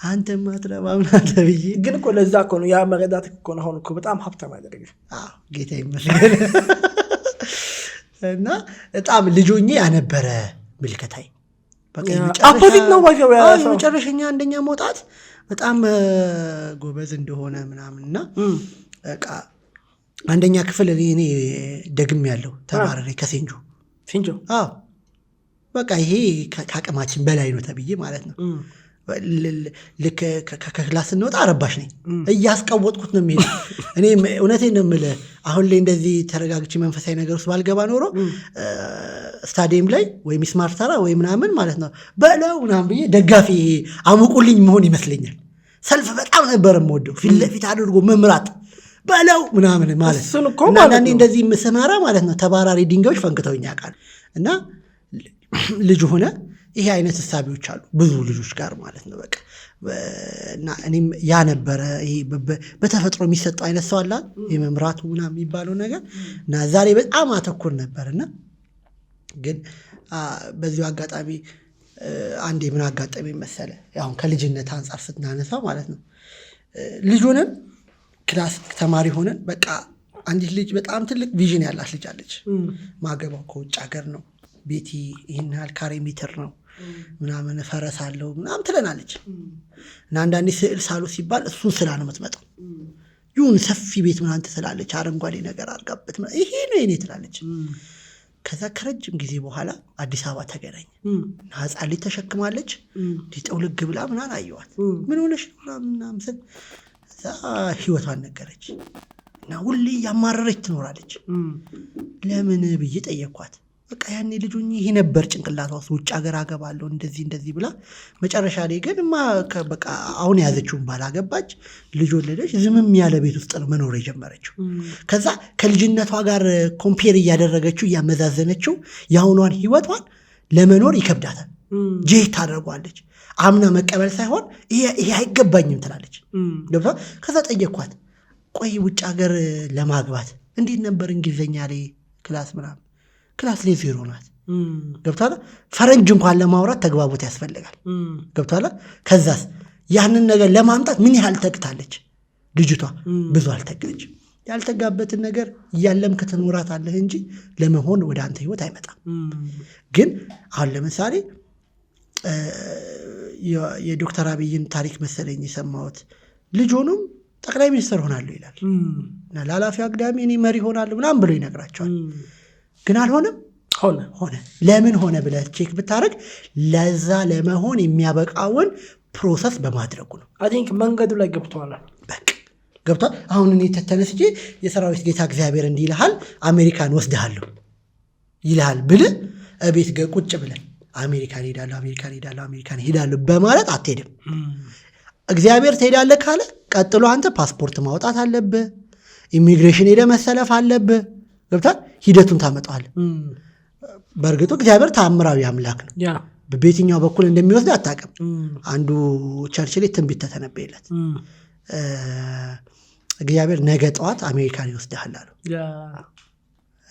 አንተማ አትረባ ምናምን ተብዬ። ግን እኮ ለዛ እኮ ነው ያ መረዳት እኮ ነው አሁን እኮ በጣም ሀብታም ያደረገኝ። አዎ ጌታ ይመስገን። እና በጣም ልጆኜ ያነበረ ምልከታይ በቃ አፖዚት ነው ባይፈው ያ መጨረሻኛ አንደኛ መውጣት በጣም ጎበዝ እንደሆነ ምናምንና በቃ አንደኛ ክፍል እኔ ደግም ያለው ተማረረ ከሴንጆ አዎ በቃ ይሄ ከአቅማችን በላይ ነው ተብዬ ማለት ነው። ልክ ከክላስ እንወጣ አረባሽ ነኝ እያስቀወጥኩት ነው የሚሄድ። እኔ እውነቴን ነው የምልህ አሁን ላይ እንደዚህ ተረጋግቼ መንፈሳዊ ነገር ውስጥ ባልገባ ኖሮ ስታዲየም ላይ ወይ ሚስማር ተራ ወይ ምናምን ማለት ነው በለው ምናምን ብዬ ደጋፊ አሙቁልኝ መሆን ይመስለኛል። ሰልፍ በጣም ነበር የምወደው። ፊት ለፊት አድርጎ መምራት በለው ምናምን ማለት እና አንዳንዴ እንደዚህ የምሰማራ ማለት ነው ተባራሪ ድንጋዮች ፈንክተውኝ ያውቃል። እና ልጅ ሆነ ይሄ አይነት እሳቤዎች አሉ ብዙ ልጆች ጋር ማለት ነው በቃ እና እኔም ያ ነበረ ይሄ በተፈጥሮ የሚሰጠው አይነት ሰው አለ የመምራቱ ምናምን የሚባለው ነገር እና ዛሬ በጣም አተኩር ነበርና ግን በዚሁ አጋጣሚ አንዴ ምን አጋጣሚ መሰለ አሁን ከልጅነት አንፃር ስትናነሳ ማለት ነው ልጅ ሆነን ክላስ ተማሪ ሆነን በቃ አንዲት ልጅ በጣም ትልቅ ቪዥን ያላት ልጅ አለች ማገባው ከውጭ ሀገር ነው ቤቲ ይህን ያህል ካሬ ሜትር ነው ምናምን ፈረስ አለው ምናምን ትለናለች እና አንዳንዴ ስዕል ሳሉ ሲባል እሱን ስላ ነው የምትመጣው ይሁን ሰፊ ቤት ምናምን ትላለች አረንጓዴ ነገር አድርጋበት ይሄ ነው የኔ ትላለች ከዛ ከረጅም ጊዜ በኋላ አዲስ አበባ ተገናኘ እና ህፃን ልጅ ተሸክማለች ሊጠውልግ ብላ ምናምን አየዋት ምን ሆነሽ ምናምን ስል እዛ ህይወቷን ነገረች እና ሁሌ ያማረረች ትኖራለች ለምን ብዬ ጠየኳት በቃ ያኔ ልጁኝ ይሄ ነበር ጭንቅላቷ ውጭ ሀገር አገባለሁ እንደዚህ ብላ መጨረሻ ላይ ግን በቃ አሁን ያዘችውን ባላገባች ልጅ ወለደች ዝምም ያለ ቤት ውስጥ ነው መኖር የጀመረችው ከዛ ከልጅነቷ ጋር ኮምፔር እያደረገችው እያመዛዘነችው የአሁኗን ህይወቷን ለመኖር ይከብዳታል ጄት ታደርጓለች አምና መቀበል ሳይሆን ይሄ አይገባኝም ትላለች ከዛ ጠየኳት ቆይ ውጭ ሀገር ለማግባት እንዴት ነበር እንግሊዘኛ ላይ ክላስ ምናምን ክላስ ላይ ዜሮ ናት ገብቷል ፈረንጅ እንኳን ለማውራት ተግባቦት ያስፈልጋል ገብቷል ከዛስ ያንን ነገር ለማምጣት ምን ያህል ተግታለች ልጅቷ ብዙ አልተጋች ያልተጋበትን ነገር እያለም ከተኖራት አለህ እንጂ ለመሆን ወደ አንተ ህይወት አይመጣም ግን አሁን ለምሳሌ የዶክተር አብይን ታሪክ መሰለኝ የሰማሁት ልጅ ሆኖም ጠቅላይ ሚኒስትር ሆናለሁ ይላል እና ላላፊ አግዳሚ እኔ መሪ ሆናለሁ ምናምን ብሎ ይነግራቸዋል ግን አልሆነም ሆነ ለምን ሆነ ብለህ ቼክ ብታረግ ለዛ ለመሆን የሚያበቃውን ፕሮሰስ በማድረጉ ነው አይ ቲንክ መንገዱ ላይ ገብቷል በቃ ገብቷል አሁን እኔ ተነስቼ የሰራዊት ጌታ እግዚአብሔር እንዲህ ይልሃል አሜሪካን ወስደሃለሁ ይልሃል ብለህ እቤት ቁጭ ብለን አሜሪካን ሄዳለሁ በማለት አትሄድም እግዚአብሔር ትሄዳለህ ካለ ቀጥሎ አንተ ፓስፖርት ማውጣት አለብህ ኢሚግሬሽን ሄደህ መሰለፍ አለብህ ገብቷል ሂደቱን ታመጣዋለህ በእርግጡ እግዚአብሔር ተአምራዊ አምላክ ነው በቤትኛው በኩል እንደሚወስድ አታውቅም አንዱ ቸርች ላይ ትንቢት ተተነበየለት እግዚአብሔር ነገ ጠዋት አሜሪካን ይወስድሃል አለው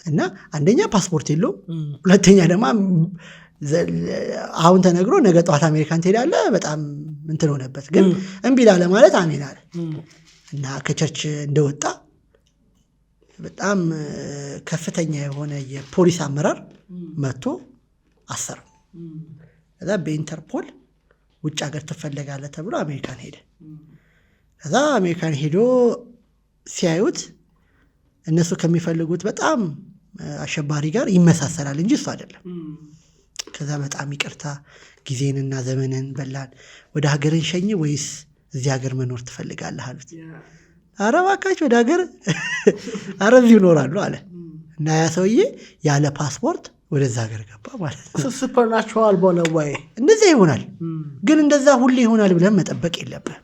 እና አንደኛ ፓስፖርት የለውም ሁለተኛ ደግሞ አሁን ተነግሮ ነገ ጠዋት አሜሪካን ትሄዳለህ በጣም እንትን ሆነበት ግን እምቢ ላለ ማለት አሜን አለ እና ከቸርች እንደወጣ በጣም ከፍተኛ የሆነ የፖሊስ አመራር መጥቶ አሰረው ከዛ በኢንተርፖል ውጭ ሀገር ትፈለጋለህ ተብሎ አሜሪካን ሄደ ከዛ አሜሪካን ሄዶ ሲያዩት እነሱ ከሚፈልጉት በጣም አሸባሪ ጋር ይመሳሰላል እንጂ እሱ አይደለም ከዛ በጣም ይቅርታ ጊዜንና ዘመንን በላን ወደ ሀገርን ሸኝ ወይስ እዚህ ሀገር መኖር ትፈልጋለህ አሉት ኧረ እባካችሁ ወደ ሀገር ኧረ እዚሁ እኖራሉ አለ እና ያ ሰውዬ ያለ ፓስፖርት ወደዛ ሀገር ገባ ማለት ነው ሱፐርናቹራል በሆነ ወይ እንደዛ ይሆናል ግን እንደዛ ሁሌ ይሆናል ብለን መጠበቅ የለብህ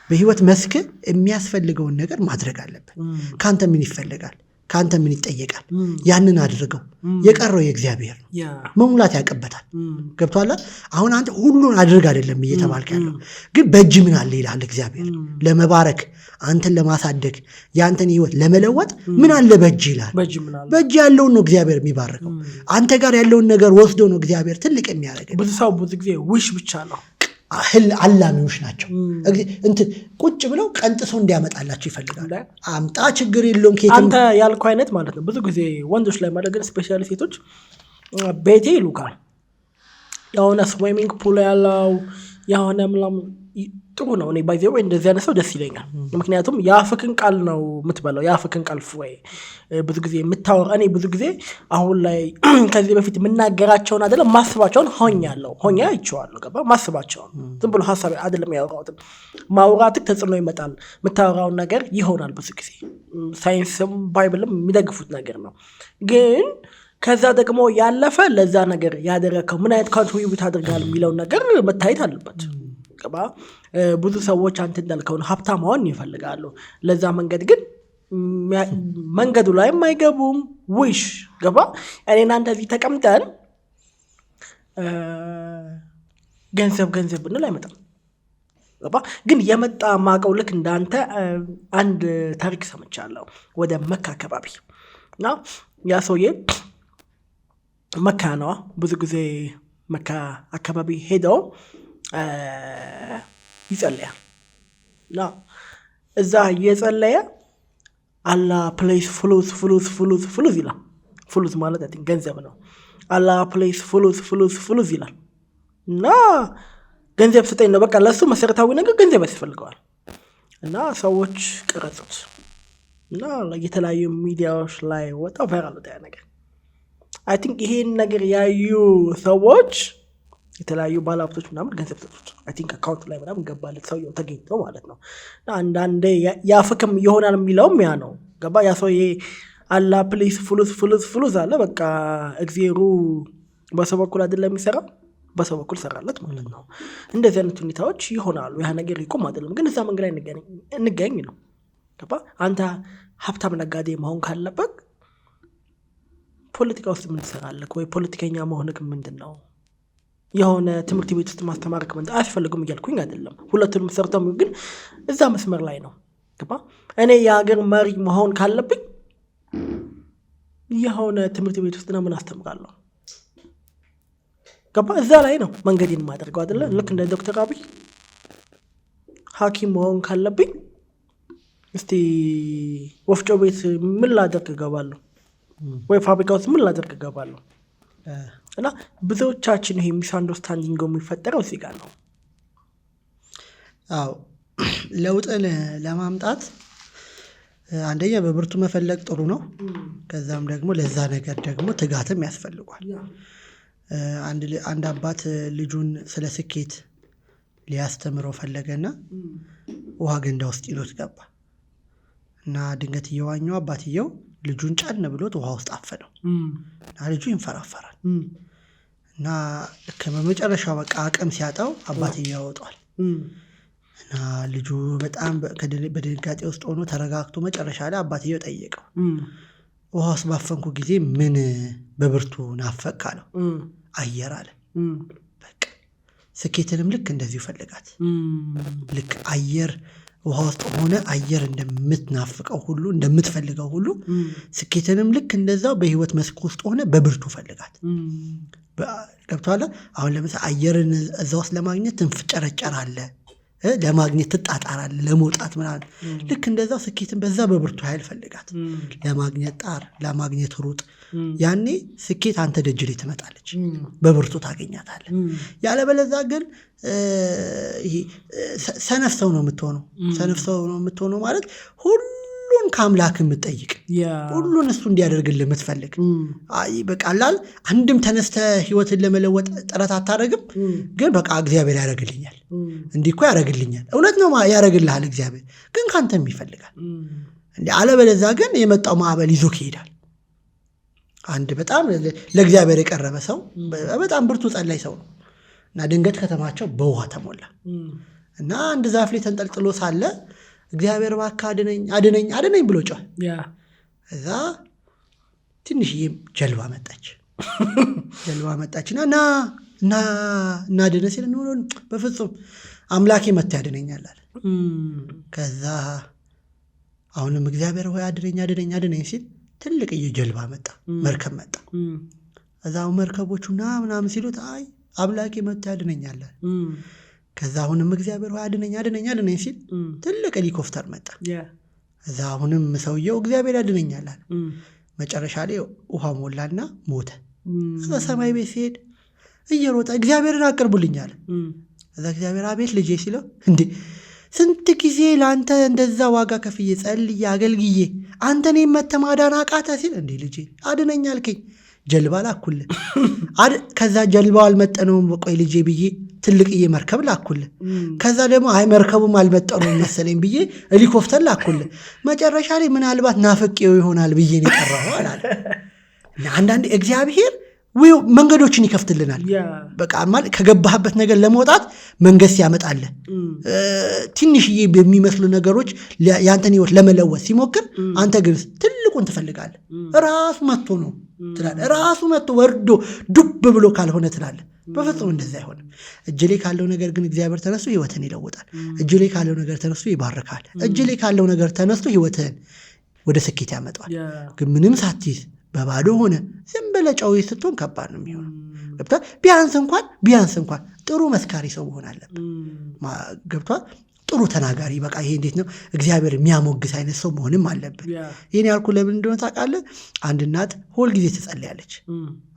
በህይወት መስክ የሚያስፈልገውን ነገር ማድረግ አለብህ ካንተ ምን ይፈልጋል ካንተ ምን ይጠየቃል ያንን አድርገው የቀረው የእግዚአብሔር ነው መሙላት ያቀበታል ገብቷል አሁን አንተ ሁሉን አድርግ አይደለም እየተባልክ ያለው ግን በእጅ ምን አለ ይላል እግዚአብሔር ለመባረክ አንተን ለማሳደግ ያንተን ህይወት ለመለወጥ ምን አለ በእጅ ይላል በእጅ ያለውን ነው እግዚአብሔር የሚባርከው አንተ ጋር ያለውን ነገር ወስዶ ነው እግዚአብሔር ትልቅ የሚያደርግ ብዙ ሰው ብዙ ጊዜ ዊሽ ብቻ ነው አላሚዎች ናቸው እንትን ቁጭ ብለው ቀንጥሰው እንዲያመጣላቸው ይፈልጋሉ አምጣ ችግር የለውም አንተ ያልከው አይነት ማለት ነው ብዙ ጊዜ ወንዶች ላይ ማለት ግን ስፔሻሊ ሴቶች ቤቴ ይሉካል የሆነ ስዊሚንግ ፑል ያለው የሆነ ምናምን ጥሩ ነው እኔ ባይዘው እንደዚህ አይነት ሰው ደስ ይለኛል ምክንያቱም ያፍክን ቃል ነው የምትበላው ያፍክን ቃል ወይ ብዙ ጊዜ የምታወራ እኔ ብዙ ጊዜ አሁን ላይ ከዚህ በፊት የምናገራቸውን አይደለም ማስባቸውን ሆኛ ይቻላል ገባ ማስባቸውን ዝም ብሎ ሐሳብ አይደለም ያወራውት ማውራትክ ተጽዕኖ ይመጣል የምታወራው ነገር ይሆናል ብዙ ጊዜ ሳይንስም ባይብልም የሚደግፉት ነገር ነው ግን ከዛ ደግሞ ያለፈ ለዛ ነገር ያደረከው ምን አይነት ኮንትሪቢዩት አድርጋል የሚለው ነገር መታየት አለበት ገባ ብዙ ሰዎች አንተ እንዳልከው ሀብታም መሆን ይፈልጋሉ ለዛ መንገድ ግን መንገዱ ላይ አይገቡም ውሽ ገባ እኔና እንደዚህ ተቀምጠን ገንዘብ ብንል አይመጣም ገባ ግን የመጣ ማቀው ልክ እንዳንተ አንድ ታሪክ ሰምቻለሁ ወደ መካ አካባቢ እና ያ ሰውዬ መካ ነው ብዙ ጊዜ መካ አካባቢ ሄደው ይጸልያል እና እዛ እየጸለየ አላህ ፕሌስ ፍሉስ ይላል ፍሉስ ማለት አይ ቲንክ ገንዘብ ነው አላህ ፕሌስ ፍሉስ ይላል እና ገንዘብ ስጠኝ ነው በቃ ለሱ መሰረታዊ ነገር ገንዘብ ያስፈልገዋል እና ሰዎች ቀረጹት እና የተለያዩ ሚዲያዎች ላይ ወጣው ቫይራል ወጣ ነገር አይ ቲንክ ይሄን ነገር ያዩ ሰዎች የተለያዩ ባለሀብቶች ምናምን ገንዘብ ሰጡት አይ ቲንክ አካውንት ላይ ምናምን ገባለት ሰውየው ተገኝቶ ማለት ነው እና አንዳንዴ ያፍክም ይሆናል የሚለውም ያ ነው ገባ ያ ሰውዬ አላህ ፕሊስ ፍሉስ አለ በቃ እግዚአብሔሩ በሰው በኩል አይደለም የሚሰራው በሰው በኩል ሰራለት ማለት ነው እንደዚህ አይነት ሁኔታዎች ይሆናሉ ያ ነገር ይቆም አይደለም ግን እዛ መንገድ ላይ እንገኝ ነው ገባ አንተ ሀብታም ነጋዴ መሆን ካለበት ፖለቲካ ውስጥ ምን ትሰራለህ ወይ ፖለቲከኛ መሆንክ ምንድነው የሆነ ትምህርት ቤት ውስጥ ማስተማርክ ምን አያስፈልግም እያልኩኝ አይደለም ሁለቱንም ሰርተው ግን እዛ መስመር ላይ ነው ገባ እኔ የሀገር መሪ መሆን ካለብኝ የሆነ ትምህርት ቤት ውስጥ ነው ምን አስተምራለሁ ገባ እዛ ላይ ነው መንገዴን ማድረገው አይደለ ልክ እንደ ዶክተር አብይ ሐኪም መሆን ካለብኝ እስቲ ወፍጮ ቤት ምን ላደርግ እገባለሁ ወይ ፋብሪካ ውስጥ ምን ላደርግ እገባለሁ እና ብዙዎቻችን ይሄ ሚስ አንደርስታንዲንግ የሚፈጠረው እዚህ ጋር ነው አዎ ለውጥን ለማምጣት አንደኛ በብርቱ መፈለግ ጥሩ ነው ከዛም ደግሞ ለዛ ነገር ደግሞ ትጋትም ያስፈልጋል አንድ አባት ልጁን ስለ ስኬት ሊያስተምረው ፈለገና ውሃ ገንዳ ውስጥ ይሎት ገባ እና ድንገት እየዋኘው አባትየው ልጁን ጫን ብሎት ውሃ ውስጥ አፈነው እና ልጁ ይንፈራፈራል እና ከመጨረሻው በቃ አቅም ሲያጣው አባትየው ያወጣል እና ልጁ በጣም በድንጋጤ ውስጥ ሆኖ ተረጋግቶ መጨረሻ ላይ አባትየው ጠየቀው ውሃ ውስጥ ባፈንኩ ጊዜ ምን በብርቱ ናፈቅ አለው አየር አለ በቃ ስኬትንም ልክ እንደዚሁ ፈልጋት ልክ አየር ውሃ ውስጥ ሆነ አየር እንደምትናፍቀው ሁሉ እንደምትፈልገው ሁሉ ስኬትንም ልክ እንደዛው በህይወት መስክ ውስጥ ሆነ በብርቱ ፈልጋት ገብቷል አሁን ለምሳሌ አየርን እዛ ውስጥ ለማግኘት ትንፍጨረጨራለህ ለማግኘት ትጣጣራለህ ለመውጣት ምናምን ልክ እንደዛው ስኬትን በዛ በብርቱ ኃይል ፈልጋት ለማግኘት ጣር ለማግኘት ሩጥ ያኔ ስኬት አንተ ደጅ ላይ ትመጣለች በብርቱ ታገኛታለህ ያለበለዛ ግን ሰነፍ ሰው ነው የምትሆነው ማለት ሁሉን ከአምላክ የምትጠይቅ ሁሉን እሱ እንዲያደርግልህ የምትፈልግ በቃላል አንድም ተነስተ ህይወትን ለመለወጥ ጥረት አታረግም ግን በቃ እግዚአብሔር ያደርግልኛል እንዲህ እኮ ያደርግልኛል እውነት ነው ያደርግልሃል እግዚአብሔር ግን ካንተም ይፈልጋል እንዴ አለበለዛ ግን የመጣው ማዕበል ይዞክ ይሄዳል አንድ በጣም ለእግዚአብሔር የቀረበ ሰው በጣም ብርቱ ጸላይ ሰው ነው እና ድንገት ከተማቸው በውሃ ተሞላ እና አንድ ዛፍ ላይ ተንጠልጥሎ ሳለ እግዚአብሔር እባክህ አድነኝ ብሎ ጮኸ እዛ ትንሽዬ ጀልባ መጣችና እና ድነ ሲል ነው በፍጹም አምላኬ መጥቶ ያድነኛል አለ ከዛ አሁንም እግዚአብሔር ሆይ አድነኝ ሲል ትልቅ ጀልባ መርከብ መጣ እዛው መርከቦቹና ምናምን ሲሉት አይ አምላኬ መጥቶ ያድነኛል ከዛ አሁንም እግዚአብሔር ሆይ አድነኝ ሲል ትልቅ ሄሊኮፕተር መጣ እዛ አሁንም ሰውየው እግዚአብሔር ያድነኛል አለ መጨረሻ ላይ ውሃ ሞላና ሞተ እዛ ሰማይ ቤት ሲሄድ እየሮጠ እግዚአብሔርን አቅርቡልኝ አለ እዛ እግዚአብሔር አቤት ልጄ ሲለው እንዴ ስንት ጊዜ ለአንተ እንደዛ ዋጋ ከፍዬ ጸልዬ አገልግዬ አንተን የመተማዳን አቃተ ሲል እንዴ ልጄ አድነኝ አልከኝ ጀልባ ላኩልህ ከዛ ጀልባው አልመጠነውም በቆይ ልጄ ብዬ ትልቅዬ መርከብ ላኩልህ ከዛ ደግሞ አይ መርከቡም አልመጠነውም መሰለኝ ብዬ ሄሊኮፕተር ላኩልህ መጨረሻ ላይ ምናልባት ናፍቄው ይሆናል ብዬ ነው የጠራኸው አለ አንዳንዴ እግዚአብሔር መንገዶችን ይከፍትልናል። በቃ ማለት ከገባህበት ነገር ለመውጣት መንገድ ሲያመጣልህ ትንሽዬ በሚመስሉ ነገሮች ያንተን ህይወት ለመለወጥ ሲሞክር አንተ ግን ትልቁን ትፈልጋለህ። ራሱ መጥቶ ነው ትላለህ። ራሱ መጥቶ ወርዶ ዱብ ብሎ ካልሆነ ትላለህ። በፍጹም እንደዛ አይሆንም። እጅ ላይ ካለው ነገር ግን እግዚአብሔር ተነስቶ ህይወትን ይለውጣል። እጅ ላይ ካለው ነገር ተነስቶ ይባርካል። እጅ ላይ ካለው ነገር ተነስቶ ህይወትን ወደ ስኬት ያመጣል። ግን ምንም ሳትይዝ በባዶ ሆነ ዝም ብለህ ጨው ስትሆን ከባድ ነው የሚሆነው። ገብቷል? ቢያንስ እንኳን ጥሩ መስካሪ ሰው መሆን አለብህ። ገብቷል? ጥሩ ተናጋሪ፣ በቃ ይሄ እንዴት ነው እግዚአብሔር የሚያሞግስ አይነት ሰው መሆንም አለብህ። ይሄን ያልኩ ለምን እንደሆነ ታውቃለህ? አንድ እናት ሁል ጊዜ ትጸልያለች።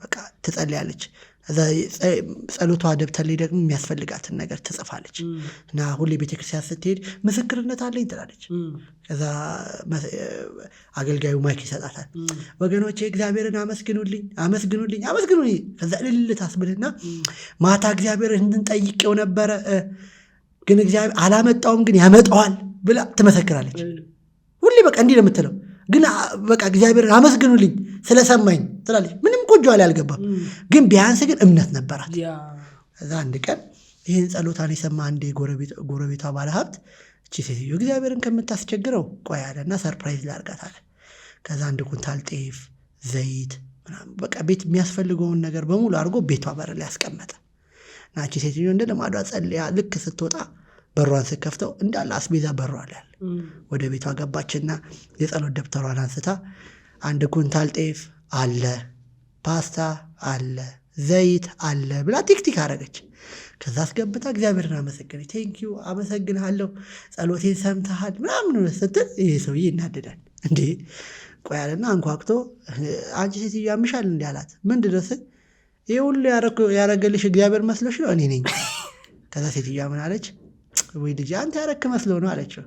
በቃ ትጸልያለች። ጸሎቷ ደብተር ላይ ደግሞ የሚያስፈልጋትን ነገር ትጽፋለች እና ሁሌ ቤተክርስቲያን ስትሄድ ምስክርነት አለኝ ትላለች። ከዛ አገልጋዩ ማይክ ይሰጣታል። ወገኖቼ እግዚአብሔርን አመስግኑልኝ። ከዛ እልል ታስብልና ማታ እግዚአብሔር እንድንጠይቀው ነበረ ግን እግዚአብሔር አላመጣውም ግን ያመጣዋል ብላ ትመሰክራለች። ሁሌ በቃ እንዲህ ነው የምትለው። ግን በቃ እግዚአብሔርን አመስግኑልኝ ስለሰማኝ ትላለች። ምንም ቆንጆ ላይ አልገባም፣ ግን ቢያንስ ግን እምነት ነበራት። እዛ አንድ ቀን ይህን ጸሎታን የሰማ አንድ ጎረቤቷ ባለሀብት እቺ ሴትዮ እግዚአብሔርን ከምታስቸግረው ቆይ አለና ሰርፕራይዝ ላድርጋት አለ። ከዛ አንድ ኩንታል ጤፍ፣ ዘይት ምናምን በቃ ቤት የሚያስፈልገውን ነገር በሙሉ አድርጎ ቤቷ በር ላይ ያስቀመጠ እና እቺ ሴትዮ እንደ ልማዷ ጸልያ ልክ ስትወጣ በሯን ስከፍተው እንዳለ አስቤዛ በሯ ላይ አለ። ወደ ቤቷ ገባችና የጸሎት ደብተሯን አንስታ አንድ ኩንታል ጤፍ አለ፣ ፓስታ አለ፣ ዘይት አለ ብላ ቲክቲክ አረገች። ከዛ አስገብታ እግዚአብሔርን አመሰገነች። ቴንኪዩ አመሰግንሃለሁ፣ ጸሎቴን ሰምተሃል ምናምን ስትል ይሄ ሰውዬ ይናደዳል። እንዴ ቆይ አለና አንኳኩቶ አንቺ ሴትዮ ያምሻል እንዲ አላት። ምንድን ነው ስል ይሄ ሁሉ ያረገልሽ እግዚአብሔር መስሎሽ ነው? እኔ ነኝ። ከዛ ሴትዮዋ ምን አለች? ወይ ልጅ አንተ ያረክ መስሎ ነው አለችው።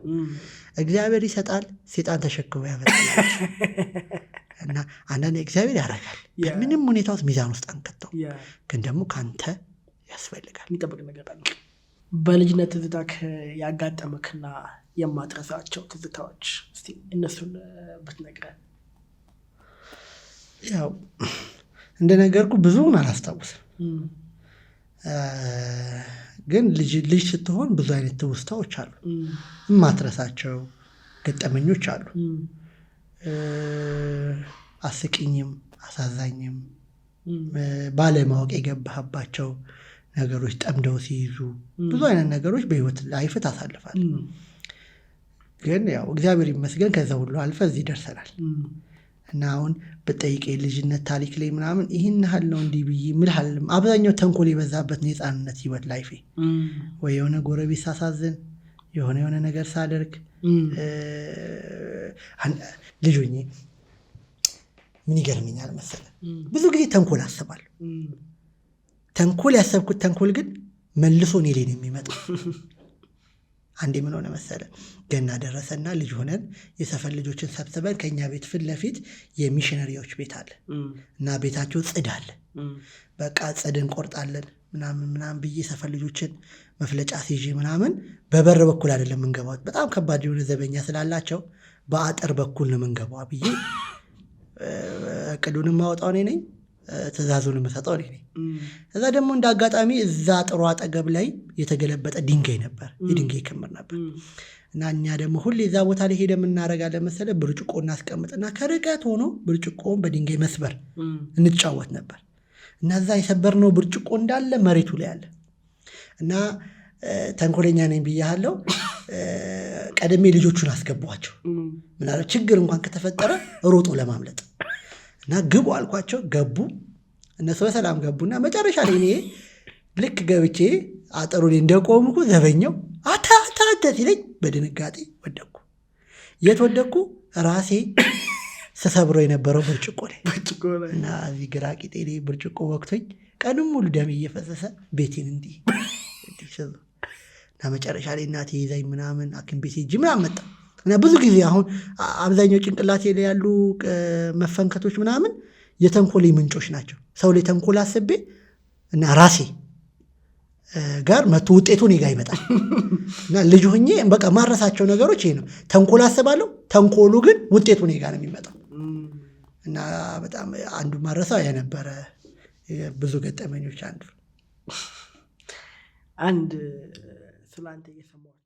እግዚአብሔር ይሰጣል፣ ሴጣን ተሸክሞ ያመጣል። እና አንዳንድ እግዚአብሔር ያረጋል፣ ምንም ሁኔታ ውስጥ ሚዛን ውስጥ አንከተው፣ ግን ደግሞ ካንተ ያስፈልጋል። የሚጠብቅ ነገር አለ። በልጅነት ትዝታክ ያጋጠመክና የማትረሳቸው ትዝታዎች እስቲ እነሱን ብትነግረን። ያው እንደነገርኩ ብዙውን አላስታውስም፣ ግን ልጅ ስትሆን ብዙ አይነት ትውስታዎች አሉ። የማትረሳቸው ገጠመኞች አሉ። አስቂኝም አሳዛኝም ባለማወቅ የገባህባቸው ነገሮች ጠምደው ሲይዙ ብዙ አይነት ነገሮች በህይወት ላይፍ ታሳልፋል። ግን ያው እግዚአብሔር ይመስገን ከዛ ሁሉ አልፈ እዚህ ደርሰናል። እና አሁን በጠይቄ ልጅነት ታሪክ ላይ ምናምን ይህን ያህል ነው እንዲህ ብዬ ምልሃልም። አብዛኛው ተንኮል የበዛበት የህፃንነት ህይወት ላይፌ ወይ የሆነ ጎረቤት ሳሳዝን የሆነ ነገር ሳደርግ ልጅ ሆኜ ምን ይገርመኛል መሰለህ፣ ብዙ ጊዜ ተንኮል አስባለሁ። ተንኮል ያሰብኩት ተንኮል ግን መልሶ እኔ ላይ ነው የሚመጣው። አንዴ ምን ሆነ መሰለህ፣ ገና ደረሰና ልጅ ሆነን የሰፈር ልጆችን ሰብስበን ከኛ ቤት ፊት ለፊት የሚሽነሪዎች ቤት አለ እና ቤታቸው ጽድ አለ። በቃ ጽድ እንቆርጣለን ምናምን ብዬ ሰፈር ልጆችን መፍለጫ ሲይዤ ምናምን በበር በኩል አይደለም የምንገባው፣ በጣም ከባድ የሆነ ዘበኛ ስላላቸው በአጥር በኩል ነው የምንገባው ብዬ እቅዱንም ማወጣው እኔ ነኝ፣ ትእዛዙን የምሰጠው እኔ ነኝ። ከዛ ደግሞ እንደ አጋጣሚ እዛ ጥሩ አጠገብ ላይ የተገለበጠ ድንጋይ ነበር፣ የድንጋይ ክምር ነበር እና እኛ ደግሞ ሁሌ እዛ ቦታ ላይ ሄደ የምናደርጋለን መሰለህ፣ ብርጭቆ እናስቀምጥና ከርቀት ሆኖ ብርጭቆውን በድንጋይ መስበር እንጫወት ነበር እና እዛ የሰበርነው ብርጭቆ እንዳለ መሬቱ ላይ አለ እና ተንኮለኛ ነኝ ብያለሁ። ቀደሜ ልጆቹን አስገቧቸው ምናለው ችግር እንኳን ከተፈጠረ ሮጦ ለማምለጥ እና ግቡ አልኳቸው። ገቡ፣ እነሱ በሰላም ገቡና መጨረሻ ላይ እኔ ልክ ገብቼ አጥሩ ላይ እንደቆምኩ ዘበኛው አታ ሲለኝ በድንጋጤ ወደኩ። የት ወደኩ? ራሴ ተሰብሮ የነበረው ብርጭቆ ላይ እና እዚህ ግራ ቂጤ ላይ ብርጭቆ ወቅቶኝ ቀንም ሙሉ ደም እየፈሰሰ ቤቴን እንዲህ እና መጨረሻ ላይ እናቴ ይዛኝ ምናምን ሐኪም ቤት ሄጄ ምናምን መጣ እና ብዙ ጊዜ አሁን አብዛኛው ጭንቅላቴ ላይ ያሉ መፈንከቶች ምናምን የተንኮሌ ምንጮች ናቸው። ሰው ላይ ተንኮል አስቤ እና ራሴ ጋር መቶ ውጤቱ እኔ ጋር ይመጣል እና ልጅ ሆኜ በቃ ማረሳቸው ነገሮች ይሄ ነው። ተንኮል አስባለሁ፣ ተንኮሉ ግን ውጤቱ እኔ ጋር ነው የሚመጣው እና በጣም አንዱ ማረሳው የነበረ ብዙ ገጠመኞች አንዱ አንድ ስለ አንተ እየሰማሁት